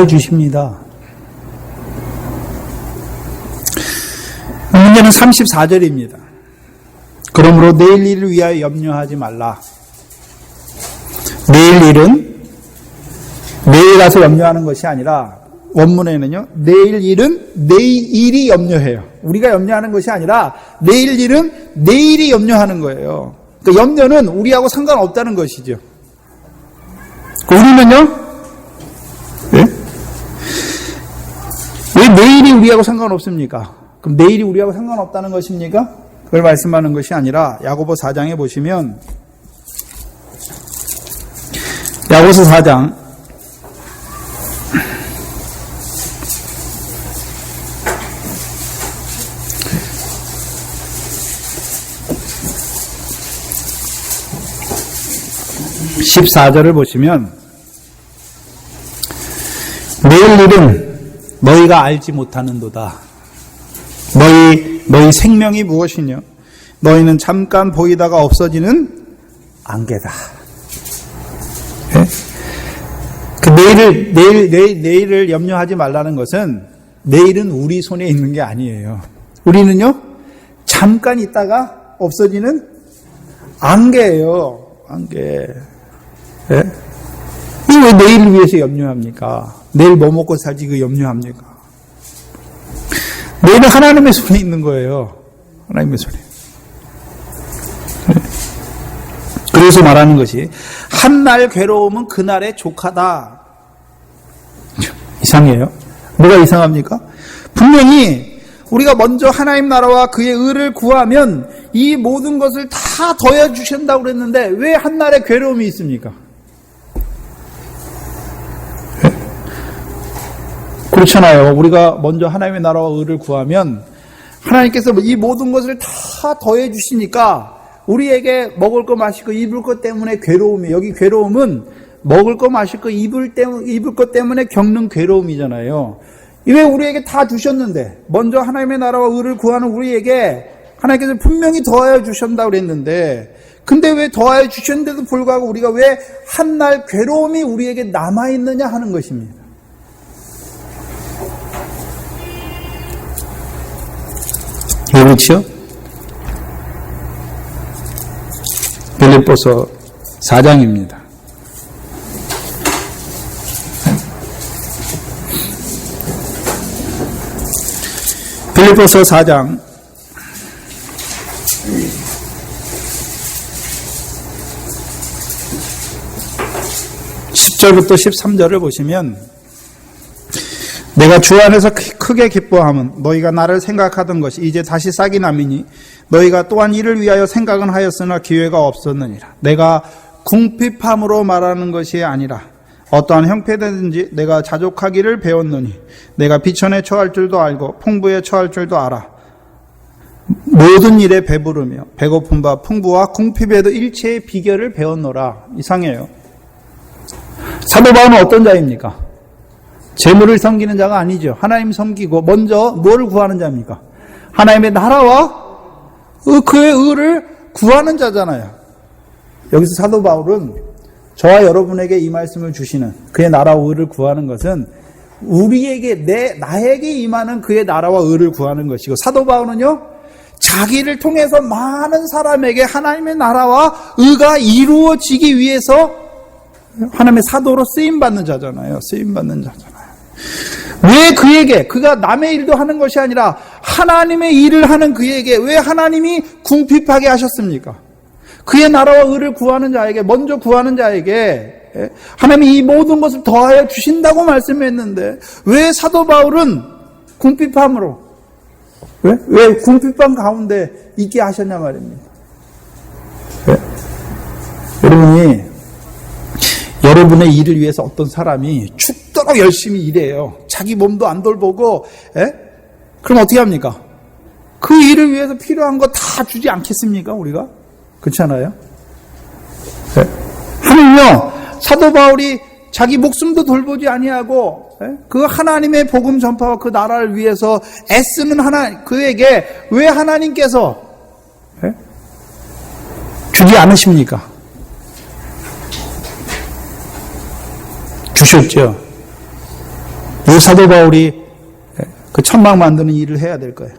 주십니다. 문제는 34절입니다. 그러므로 내일 일을 위하여 염려하지 말라. 내일 일은 내일 가서 염려하는 것이 아니라, 원문에는요, 내일 일은 내일이 염려해요. 우리가 염려하는 것이 아니라 내일 일은 내일이 염려하는 거예요. 그러니까 염려는 우리하고 상관없다는 것이죠. 우리는요, 왜 내일이 우리하고 상관없습니까? 그럼 내일이 우리하고 상관없다는 것입니까? 그걸 말씀하는 것이 아니라 야고보 4장에 보시면, 야고보서 4장 14절을 보시면, 내일 일은 너희가 알지 못하는도다. 너희 생명이 무엇이냐? 너희는 잠깐 보이다가 없어지는 안개다. 네? 그 내일을 염려하지 말라는 것은 내일은 우리 손에 있는 게 아니에요. 우리는요, 잠깐 있다가 없어지는 안개예요. 안개. 예? 이거 왜 내일을 위해서 염려합니까? 내일 뭐 먹고 살지 그 염려합니까? 내일은 하나님의 손에 있는 거예요. 하나님의 손에. 그래서 말하는 것이 한날 괴로움은 그날의 족하다. 이상해요. 뭐가 이상합니까? 분명히 우리가 먼저 하나님 나라와 그의 의를 구하면 이 모든 것을 다 더해 주신다고 그랬는데 왜 한날의 괴로움이 있습니까? 그렇잖아요. 우리가 먼저 하나님의 나라와 의를 구하면 하나님께서 이 모든 것을 다 더해 주시니까 우리에게 먹을 거 마실 거 입을 것 때문에 괴로움이, 여기 괴로움은 먹을 거 마실 거 입을 것 때문에 겪는 괴로움이잖아요. 왜 우리에게 다 주셨는데 먼저 하나님의 나라와 의를 구하는 우리에게 하나님께서 분명히 더하여 주셨다고 그랬는데 근데 왜 더하여 주셨는데도 불구하고 우리가 왜 한날 괴로움이 우리에게 남아있느냐 하는 것입니다. 그렇죠? 빌립보서 4장입니다. 빌립보서 4장 10절부터 13절을 보시면 내가 주 안에서 크게 기뻐함은 너희가 나를 생각하던 것이 이제 다시 싹이 남이니 너희가 또한 이를 위하여 생각은 하였으나 기회가 없었느니라. 내가 궁핍함으로 말하는 것이 아니라 어떠한 형편이든지 내가 자족하기를 배웠노니 내가 비천에 처할 줄도 알고 풍부에 처할 줄도 알아. 모든 일에 배부르며 배고픔과 풍부와 궁핍에도 일체의 비결을 배웠노라. 이상해요. 사도 바울은 어떤 자입니까? 재물을 섬기는 자가 아니죠. 하나님 섬기고 먼저 뭐를 구하는 자입니까? 하나님의 나라와 그의 의를 구하는 자잖아요. 여기서 사도 바울은 저와 여러분에게 이 말씀을 주시는 그의 나라와 의를 구하는 것은 우리에게 나에게 임하는 그의 나라와 의를 구하는 것이고 사도 바울은요 자기를 통해서 많은 사람에게 하나님의 나라와 의가 이루어지기 위해서 하나님의 사도로 쓰임받는 자잖아요. 쓰임받는 자잖아요. 왜 그에게 그가 남의 일도 하는 것이 아니라 하나님의 일을 하는 그에게 왜 하나님이 궁핍하게 하셨습니까? 그의 나라와 의를 구하는 자에게 먼저 구하는 자에게 하나님이 이 모든 것을 더하여 주신다고 말씀했는데 왜 사도 바울은 궁핍함으로 왜 궁핍함 가운데 있게 하셨냐 말입니다. 여러분이 여러분의 일을 위해서 어떤 사람이 죽도록 열심히 일해요. 자기 몸도 안 돌보고, 그럼 어떻게 합니까? 그 일을 위해서 필요한 거 다 주지 않겠습니까, 우리가? 그렇지 않아요? 하물며 사도 바울이 자기 목숨도 돌보지 아니하고 그 하나님의 복음 전파와 그 나라를 위해서 애쓰는 그에게 왜 하나님께서 주지 않으십니까? 주셨죠. 이 사도 바울이 그 천막 만드는 일을 해야 될 거예요.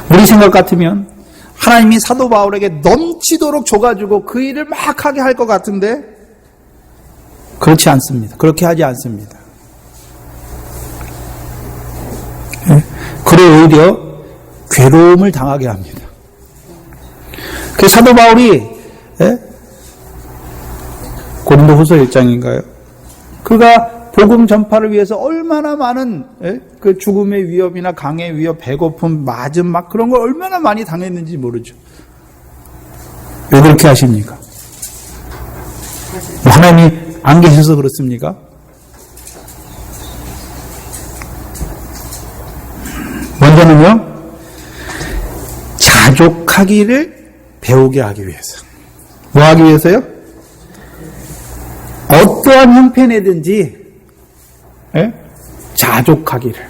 우리 생각 같으면 하나님이 사도 바울에게 넘치도록 줘가지고 그 일을 막 하게 할 것 같은데 그렇지 않습니다. 그렇게 하지 않습니다. 그래 오히려 괴로움을 당하게 합니다. 그 사도 바울이 고린도후서 1장인가요? 그가 복음 전파를 위해서 얼마나 많은 그 죽음의 위협이나 강의 위협, 배고픔, 맞음 막 그런 걸 얼마나 많이 당했는지 모르죠. 왜 그렇게 하십니까? 하나님이 안 계셔서 그렇습니까? 먼저는요, 자족하기를 배우게 하기 위해서. 뭐 하기 위해서요? 어떠한 형편이든지 자족하기를.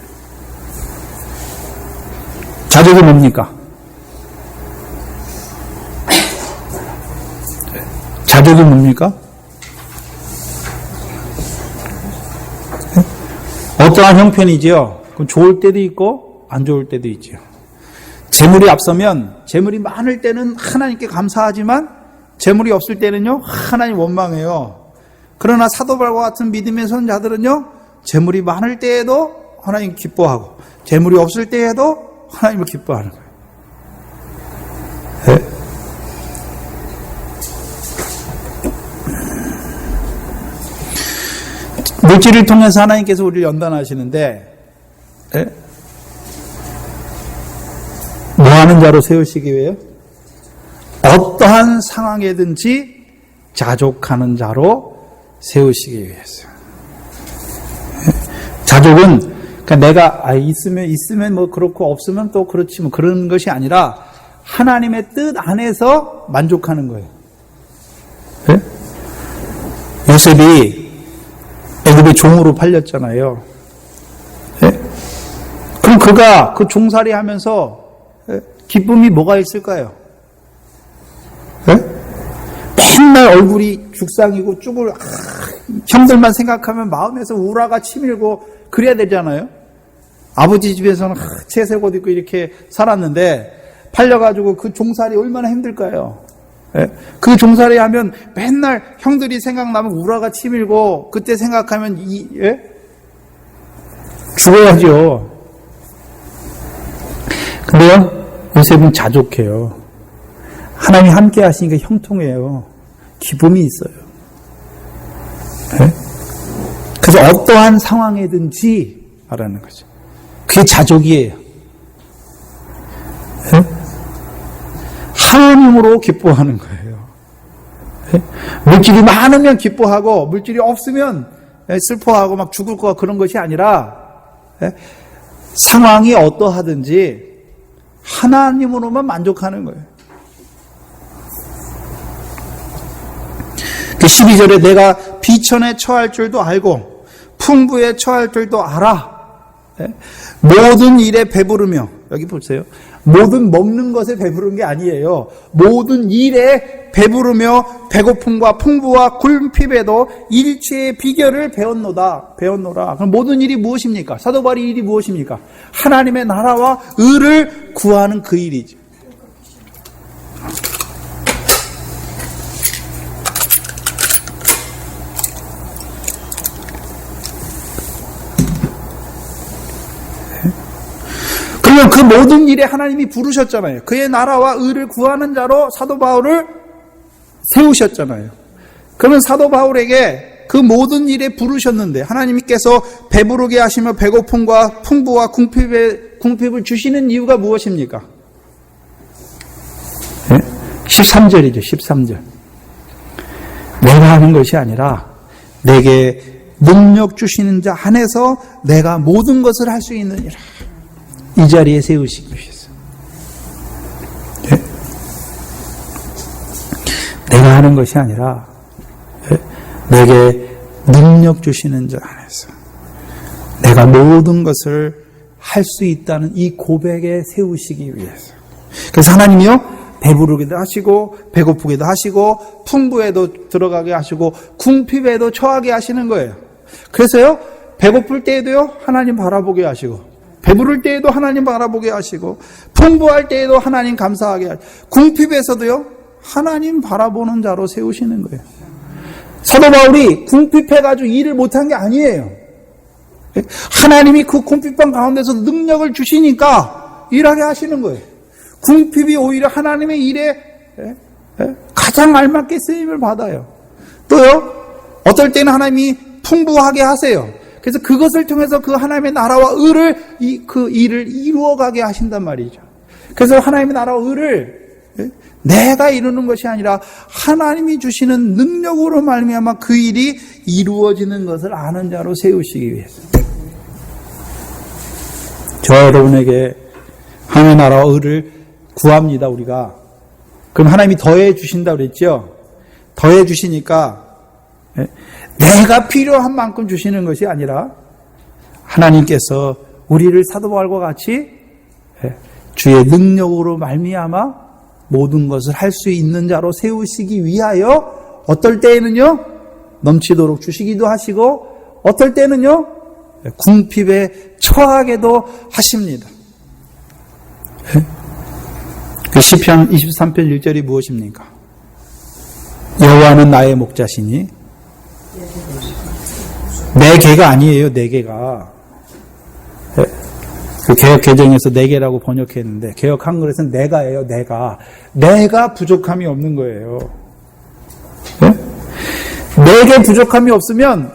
자족이 뭡니까? 자족이 뭡니까? 어떠한 형편이지요. 그럼 좋을 때도 있고 안 좋을 때도 있죠. 재물이 앞서면, 재물이 많을 때는 하나님께 감사하지만 재물이 없을 때는요, 하나님 원망해요. 그러나 사도 바울과 같은 믿음의 선자들은요, 재물이 많을 때에도 하나님 기뻐하고 재물이 없을 때에도 하나님을 기뻐하는 거예요. 네? 물질을 통해서 하나님께서 우리를 연단하시는데, 네? 뭐 하는 자로 세우시기 위해요? 어떠한 상황에든지 자족하는 자로 세우시기 위해서. 자족은 그러니까 내가 있으면 뭐 그렇고 없으면 또 그렇지 뭐 그런 것이 아니라 하나님의 뜻 안에서 만족하는 거예요. 네? 요셉이 애굽의 종으로 팔렸잖아요. 네? 그럼 그가 그 종살이 하면서 기쁨이 뭐가 있을까요? 네? 맨날 얼굴이 죽상이고 형들만 생각하면 마음에서 우라가 치밀고 그래야 되잖아요. 아버지 집에서는 채색 옷 입고 이렇게 살았는데 팔려가지고 그 종살이 얼마나 힘들까요? 예? 그 종살이 하면 맨날 형들이 생각나면 우라가 치밀고 그때 생각하면 죽어야죠. 근데요, 요셉은 자족해요. 하나님이 함께 하시니까 형통해요. 기쁨이 있어요. 네? 그래서 어떠한 상황이든지 말하는 거죠. 그게 자족이에요. 네? 하나님으로 기뻐하는 거예요. 네? 물질이 많으면 기뻐하고 물질이 없으면 슬퍼하고 막 죽을 거 그런 것이 아니라 상황이 어떠하든지 하나님으로만 만족하는 거예요. 그 12절에 내가 비천에 처할 줄도 알고 풍부에 처할 줄도 알아. 모든 일에 배부르며, 여기 보세요. 모든 먹는 것에 배부른 게 아니에요. 모든 일에 배부르며 배고픔과 풍부와 굶핍에도 일체의 비결을 배웠노라. 그럼 모든 일이 무엇입니까? 사도 바울의 일이 무엇입니까? 하나님의 나라와 의를 구하는 그 일이죠. 그러면 그 모든 일에 하나님이 부르셨잖아요. 그의 나라와 의를 구하는 자로 사도 바울을 세우셨잖아요. 그러면 사도 바울에게 그 모든 일에 부르셨는데 하나님께서 배부르게 하시며 배고픔과 풍부와 궁핍을 주시는 이유가 무엇입니까? 네? 13절이죠. 13절. 내가 하는 것이 아니라 내게 능력 주시는 자 안에서 내가 모든 것을 할 수 있느니라. 이 자리에 세우시기 위해서. 네? 내가 하는 것이 아니라 내게 능력 주시는 자 안에서 내가 모든 것을 할 수 있다는 이 고백에 세우시기 위해서. 그래서 하나님이요, 배부르기도 하시고 배고프기도 하시고 풍부에도 들어가게 하시고 궁핍에도 처하게 하시는 거예요. 그래서요, 배고플 때에도요 하나님 바라보게 하시고 배부를 때에도 하나님 바라보게 하시고 풍부할 때에도 하나님 감사하게 하시고 궁핍에서도요 하나님 바라보는 자로 세우시는 거예요. 사도 바울이 궁핍해가지고 일을 못한 게 아니에요. 하나님이 그 궁핍한 가운데서 능력을 주시니까 일하게 하시는 거예요. 궁핍이 오히려 하나님의 일에 가장 알맞게 쓰임을 받아요. 또요, 어떨 때는 하나님이 풍부하게 하세요. 그래서 그것을 통해서 그 하나님의 나라와 의를, 그 일을 이루어가게 하신단 말이죠. 그래서 하나님의 나라와 의를 내가 이루는 것이 아니라 하나님이 주시는 능력으로 말미암아 그 일이 이루어지는 것을 아는 자로 세우시기 위해서. 저와 여러분에게 하나님의 나라와 의를 구합니다, 우리가. 그럼 하나님이 더해 주신다고 그랬죠? 더해 주시니까 내가 필요한 만큼 주시는 것이 아니라 하나님께서 우리를 사도 바울과 같이 주의 능력으로 말미암아 모든 것을 할 수 있는 자로 세우시기 위하여 어떨 때에는요 넘치도록 주시기도 하시고 어떨 때는요 궁핍에 처하게도 하십니다. 그 시편 23편 1절이 무엇입니까? 여호와는 나의 목자시니 내 개가 아니에요. 내 개가. 그 개혁 개정에서 내 개라고 번역했는데 개혁 한글에서는 내가예요. 내가 부족함이 없는 거예요. 내게 부족함이 없으면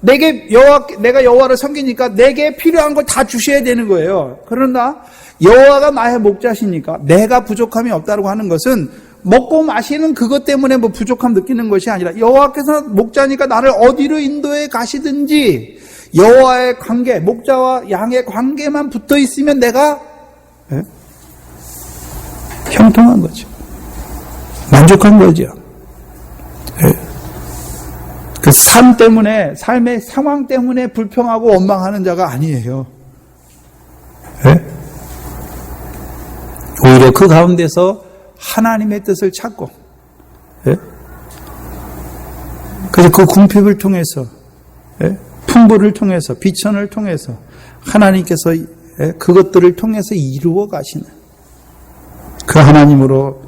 내가 여호와를 섬기니까 내게 필요한 걸 다 주셔야 되는 거예요. 그러나 여호와가 나의 목자시니까 내가 부족함이 없다고 하는 것은 먹고 마시는 그것 때문에 뭐 부족함 느끼는 것이 아니라 여호와께서 목자니까 나를 어디로 인도해 가시든지 여호와의 관계, 목자와 양의 관계만 붙어 있으면 내가 형통한 거죠. 만족한 거죠. 그 삶 때문에, 삶의 상황 때문에 불평하고 원망하는 자가 아니에요. 오히려 그 가운데서 하나님의 뜻을 찾고, 그래서 그 궁핍을 통해서, 풍부를 통해서, 비천을 통해서, 하나님께서 그것들을 통해서 이루어 가시는 그 하나님으로,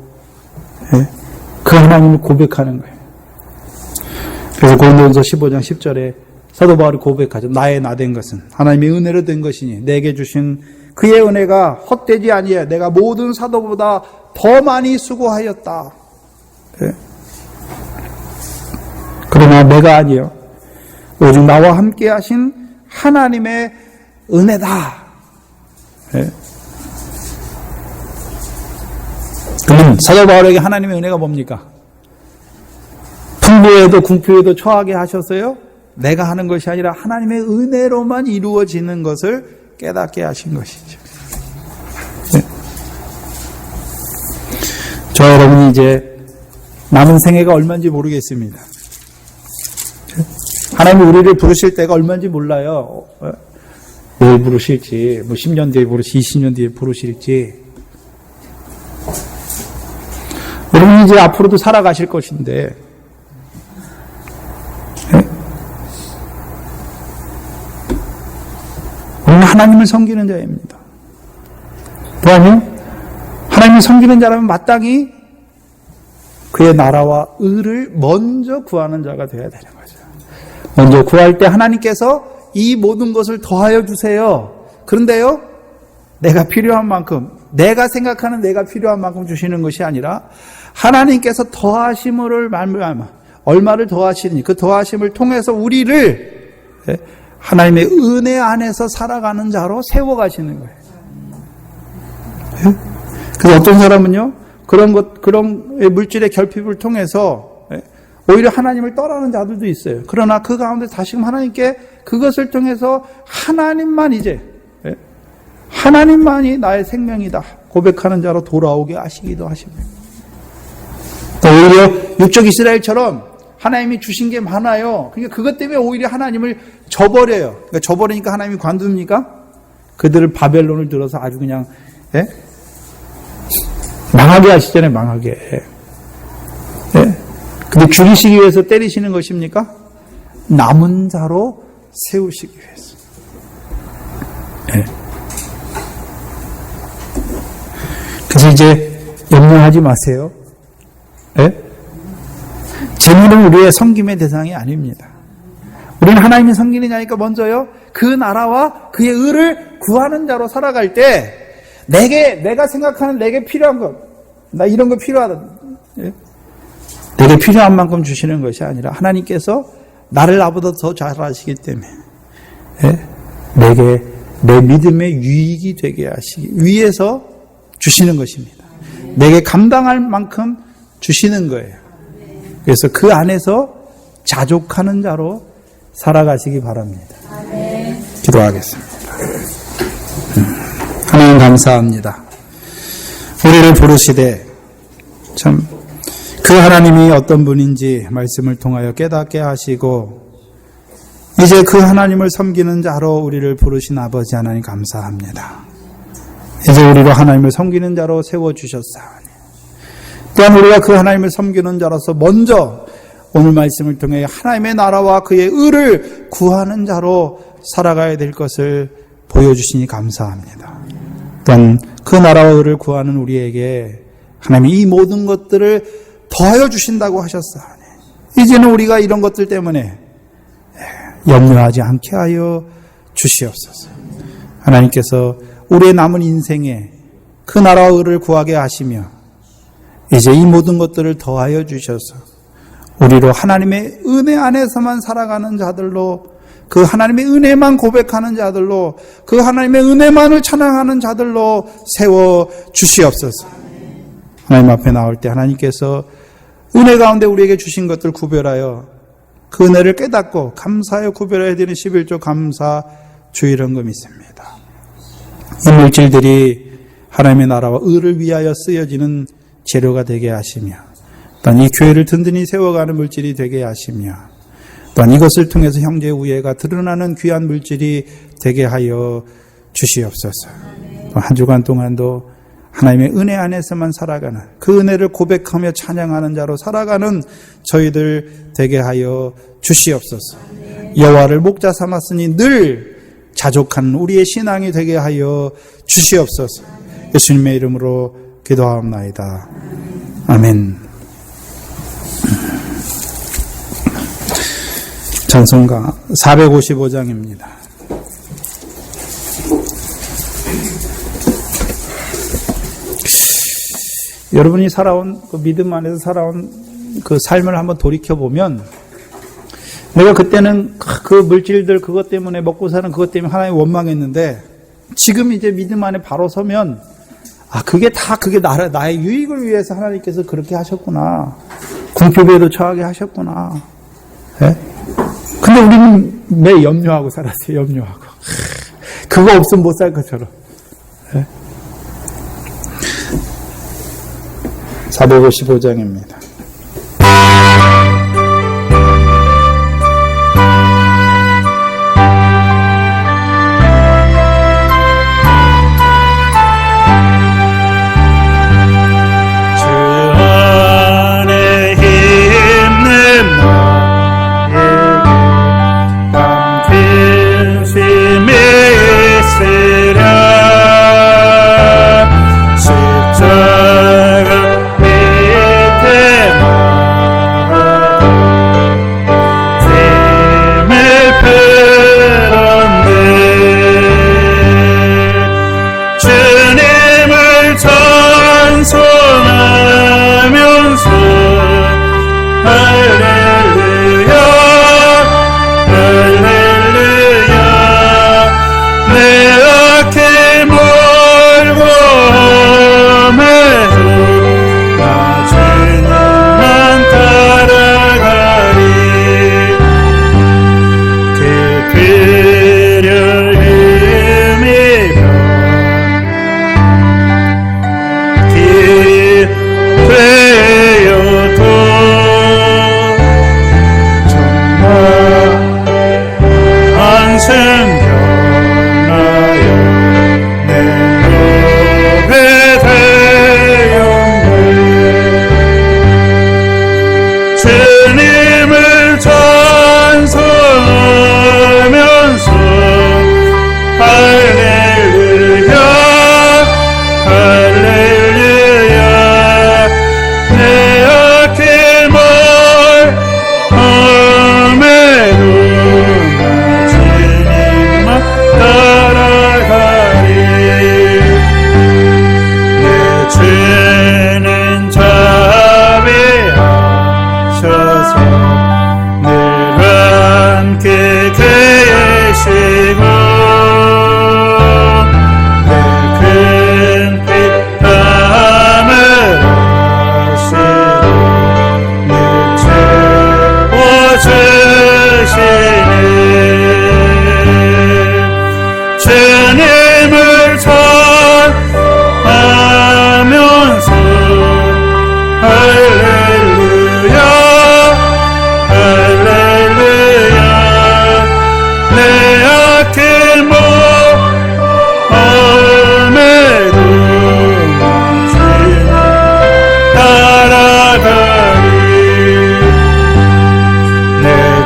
그 하나님을 고백하는 거예요. 그래서 고린도전서 15장 10절에 사도 바울이 고백하죠. 나의 나 된 것은 하나님의 은혜로 된 것이니 내게 주신 그의 은혜가 헛되지 아니해 내가 모든 사도보다 더 많이 수고하였다. 그러나 내가 아니요 오직 나와 함께 하신 하나님의 은혜다. 그러면 사도 바울에게 하나님의 은혜가 뭡니까? 풍부에도 궁핍에도 처하게 하셨어요? 내가 하는 것이 아니라 하나님의 은혜로만 이루어지는 것을 깨닫게 하신 것이죠. 저 여러분이 이제 남은 생애가 얼마인지 모르겠습니다. 하나님이 우리를 부르실 때가 얼마인지 몰라요. 왜 부르실지, 뭐 10년 뒤에 부르실지, 20년 뒤에 부르실지. 여러분이 이제 앞으로도 살아가실 것인데, 우리는 하나님을 섬기는 자입니다. 또한요, 하나님을 섬기는 자라면 마땅히 그의 나라와 의를 먼저 구하는 자가 되어야 되는 거죠. 먼저 구할 때 하나님께서 이 모든 것을 더하여 주세요. 그런데요, 내가 필요한 만큼, 내가 생각하는 내가 필요한 만큼 주시는 것이 아니라 하나님께서 더하심을 말미암아 얼마를 더하시니 그 더하심을 통해서 우리를 하나님의 은혜 안에서 살아가는 자로 세워가시는 거예요. 그래서 어떤 사람은요, 그런 물질의 결핍을 통해서 오히려 하나님을 떠나는 자들도 있어요. 그러나 그 가운데 다시금 하나님께 그것을 통해서 하나님만이 나의 생명이다 고백하는 자로 돌아오게 하시기도 하십니다. 오히려 육적 이스라엘처럼 하나님이 주신 게 많아요. 그러니까 그것 때문에 오히려 하나님을 저버려요. 그러니까 저버리니까 하나님이 관둡니까? 그들을 바벨론을 들어서 아주 그냥 망하게 하시잖아요. 망하게. 근데 죽이시기 위해서 때리시는 것입니까? 남은 자로 세우시기 위해서. 그래서 이제 염려하지 마세요. 재물은 우리의 섬김의 대상이 아닙니다. 우리는 하나님이 섬기는 자니까 먼저요, 그 나라와 그의 의를 구하는 자로 살아갈 때 내가 생각하는 내게 필요한 것, 나 이런 거 필요하다, 내게 필요한 만큼 주시는 것이 아니라 하나님께서 나를 나보다 더 잘 아시기 때문에 내게 내 믿음의 유익이 되게 하시기 위해서 주시는 것입니다. 내게 감당할 만큼 주시는 거예요. 그래서 그 안에서 자족하는 자로 살아가시기 바랍니다. 기도하겠습니다. 하나님 감사합니다. 우리를 부르시되 참 그 하나님이 어떤 분인지 말씀을 통하여 깨닫게 하시고 이제 그 하나님을 섬기는 자로 우리를 부르신 아버지 하나님 감사합니다. 이제 우리로 하나님을 섬기는 자로 세워주셨사오니 또한 우리가 그 하나님을 섬기는 자로서 먼저 오늘 말씀을 통해 하나님의 나라와 그의 의를 구하는 자로 살아가야 될 것을 보여주시니 감사합니다. 또한 그 나라와 의를 구하는 우리에게 하나님이 이 모든 것들을 더하여 주신다고 하셨사오니 이제는 우리가 이런 것들 때문에 염려하지 않게 하여 주시옵소서. 하나님께서 우리의 남은 인생에 그 나라와 의를 구하게 하시며 이제 이 모든 것들을 더하여 주셔서 우리로 하나님의 은혜 안에서만 살아가는 자들로, 그 하나님의 은혜만 고백하는 자들로, 그 하나님의 은혜만을 찬양하는 자들로 세워 주시옵소서. 하나님 앞에 나올 때 하나님께서 은혜 가운데 우리에게 주신 것들 구별하여 그 은혜를 깨닫고 감사하여 구별해야 되는 11조 감사 주일헌금 있습니다. 이 물질들이 하나님의 나라와 의를 위하여 쓰여지는 재료가 되게 하시며, 또한 이 교회를 든든히 세워가는 물질이 되게 하시며, 또한 이것을 통해서 형제의 우애가 드러나는 귀한 물질이 되게 하여 주시옵소서. 한 주간 동안도 하나님의 은혜 안에서만 살아가는, 그 은혜를 고백하며 찬양하는 자로 살아가는 저희들 되게 하여 주시옵소서. 여호와를 목자 삼았으니 늘 자족한 우리의 신앙이 되게 하여 주시옵소서. 예수님의 이름으로 기도하옵나이다. 아멘. 찬송가 455장입니다. 여러분이 살아온 그 믿음 안에서 살아온 그 삶을 한번 돌이켜보면, 내가 그때는 그 물질들 그것 때문에 먹고 사는 그것 때문에 하나님 원망했는데, 지금 이제 믿음 안에 바로 서면 그게 나의 유익을 위해서 하나님께서 그렇게 하셨구나. 궁핍에도 처하게 하셨구나. 네? 근데 우리는 매 염려하고 살았어요. 염려하고. 그거 없으면 못 살 것처럼. 네? 455장입니다.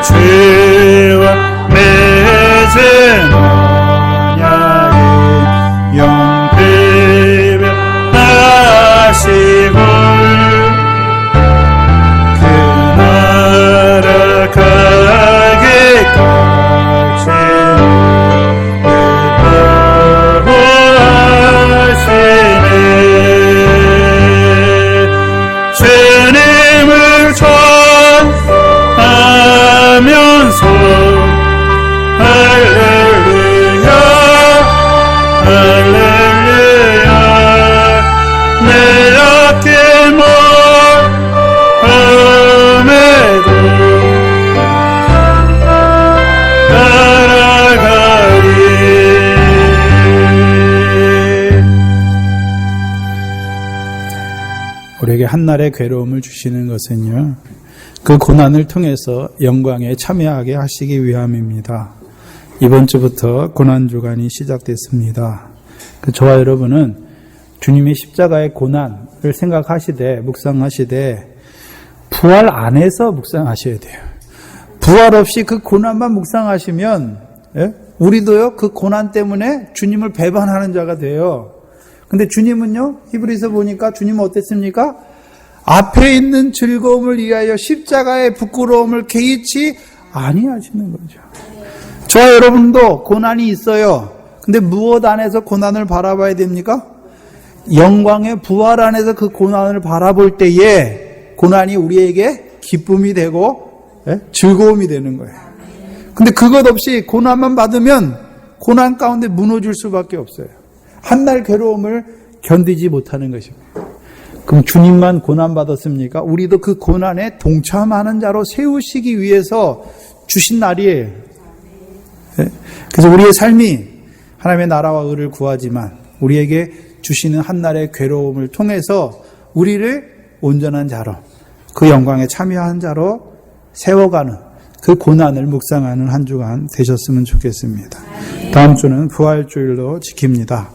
죄와 맺은 언약에 할렐루야 내 어깨 몸에도 따라가리. 우리에게 한날의 괴로움을 주시는 것은요, 그 고난을 통해서 영광에 참여하게 하시기 위함입니다. 이번 주부터 고난주간이 시작됐습니다. 저와 여러분은 주님의 십자가의 고난을 생각하시되 묵상하시되 부활 안에서 묵상하셔야 돼요. 부활 없이 그 고난만 묵상하시면 우리도요 그 고난 때문에 주님을 배반하는 자가 돼요. 근데 주님은요, 히브리서 보니까 주님은 어땠습니까? 앞에 있는 즐거움을 위하여 십자가의 부끄러움을 개의치 아니하시는 거죠. 저와 여러분도 고난이 있어요. 근데 무엇 안에서 고난을 바라봐야 됩니까? 영광의 부활 안에서 그 고난을 바라볼 때에 고난이 우리에게 기쁨이 되고 즐거움이 되는 거예요. 근데 그것 없이 고난만 받으면 고난 가운데 무너질 수밖에 없어요. 한날 괴로움을 견디지 못하는 것입니다. 그럼 주님만 고난받았습니까? 우리도 그 고난에 동참하는 자로 세우시기 위해서 주신 날이에요. 그래서 우리의 삶이 하나님의 나라와 의를 구하지만 우리에게 주시는 한날의 괴로움을 통해서 우리를 온전한 자로, 그 영광에 참여한 자로 세워가는 그 고난을 묵상하는 한 주간 되셨으면 좋겠습니다. 다음 주는 부활주일로 지킵니다.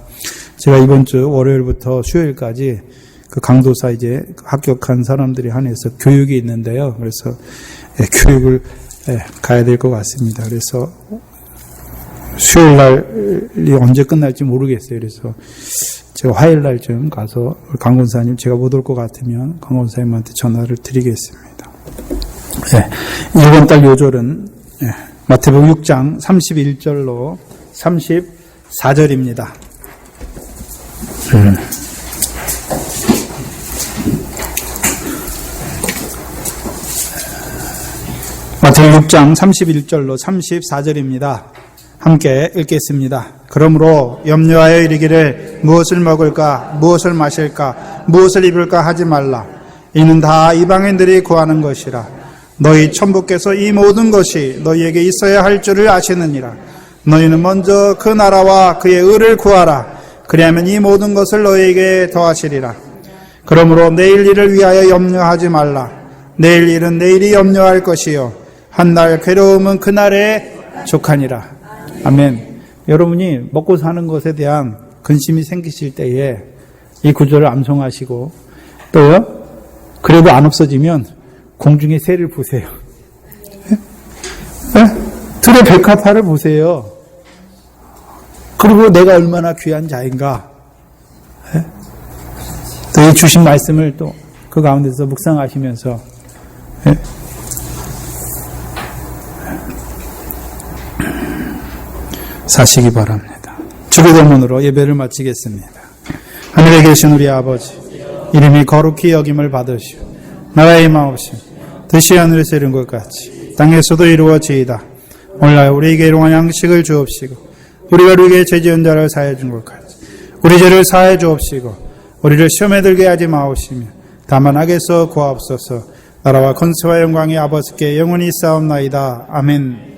제가 이번 주 월요일부터 수요일까지 그 강도사 이제 합격한 사람들이 한해서 교육이 있는데요. 그래서 교육을 가야 될 것 같습니다. 그래서 수요일 날이 언제 끝날지 모르겠어요. 그래서 제가 화요일 날쯤 가서 강권사님 제가 못 올 것 같으면 강권사님한테 전화를 드리겠습니다. 이번 달 요절은 마태복음 6장 31절로 34절입니다. 마태복음 6장 31절로 34절입니다. 함께 읽겠습니다. 그러므로 염려하여 이르기를 무엇을 먹을까, 무엇을 마실까, 무엇을 입을까 하지 말라. 이는 다 이방인들이 구하는 것이라. 너희 천부께서 이 모든 것이 너희에게 있어야 할 줄을 아시느니라. 너희는 먼저 그 나라와 그의 의를 구하라. 그리하면 이 모든 것을 너희에게 더하시리라. 그러므로 내일 일을 위하여 염려하지 말라. 내일 일은 내일이 염려할 것이요 한날 괴로움은 그날에 족하니라. 아멘. 여러분이 먹고 사는 것에 대한 근심이 생기실 때에 이 구절을 암송하시고 또요, 그래도 안 없어지면 공중의 새를 보세요. 들의 백합화를 보세요. 그리고 내가 얼마나 귀한 자인가. 또 이 주신 말씀을 또 그 가운데서 묵상하시면서 사시기 바랍니다. 주기도문으로 예배를 마치겠습니다. 하늘에 계신 우리 아버지, 이름이 거룩히 여김을 받으시오. 나라의 마옵시오. 뜻이 하늘에서 이룬 것 같이 땅에서도 이루어지이다. 오늘날 우리에게 일용할 양식을 주옵시고, 우리가 우리에게 죄 지은 자를 사하여 준 것 같이 우리 죄를 사하여 주옵시고, 우리를 시험에 들게 하지 마옵시며 다만 악에서 구하옵소서. 나라와 권세와 영광이 아버지께 영원히 있사옵나이다. 아멘.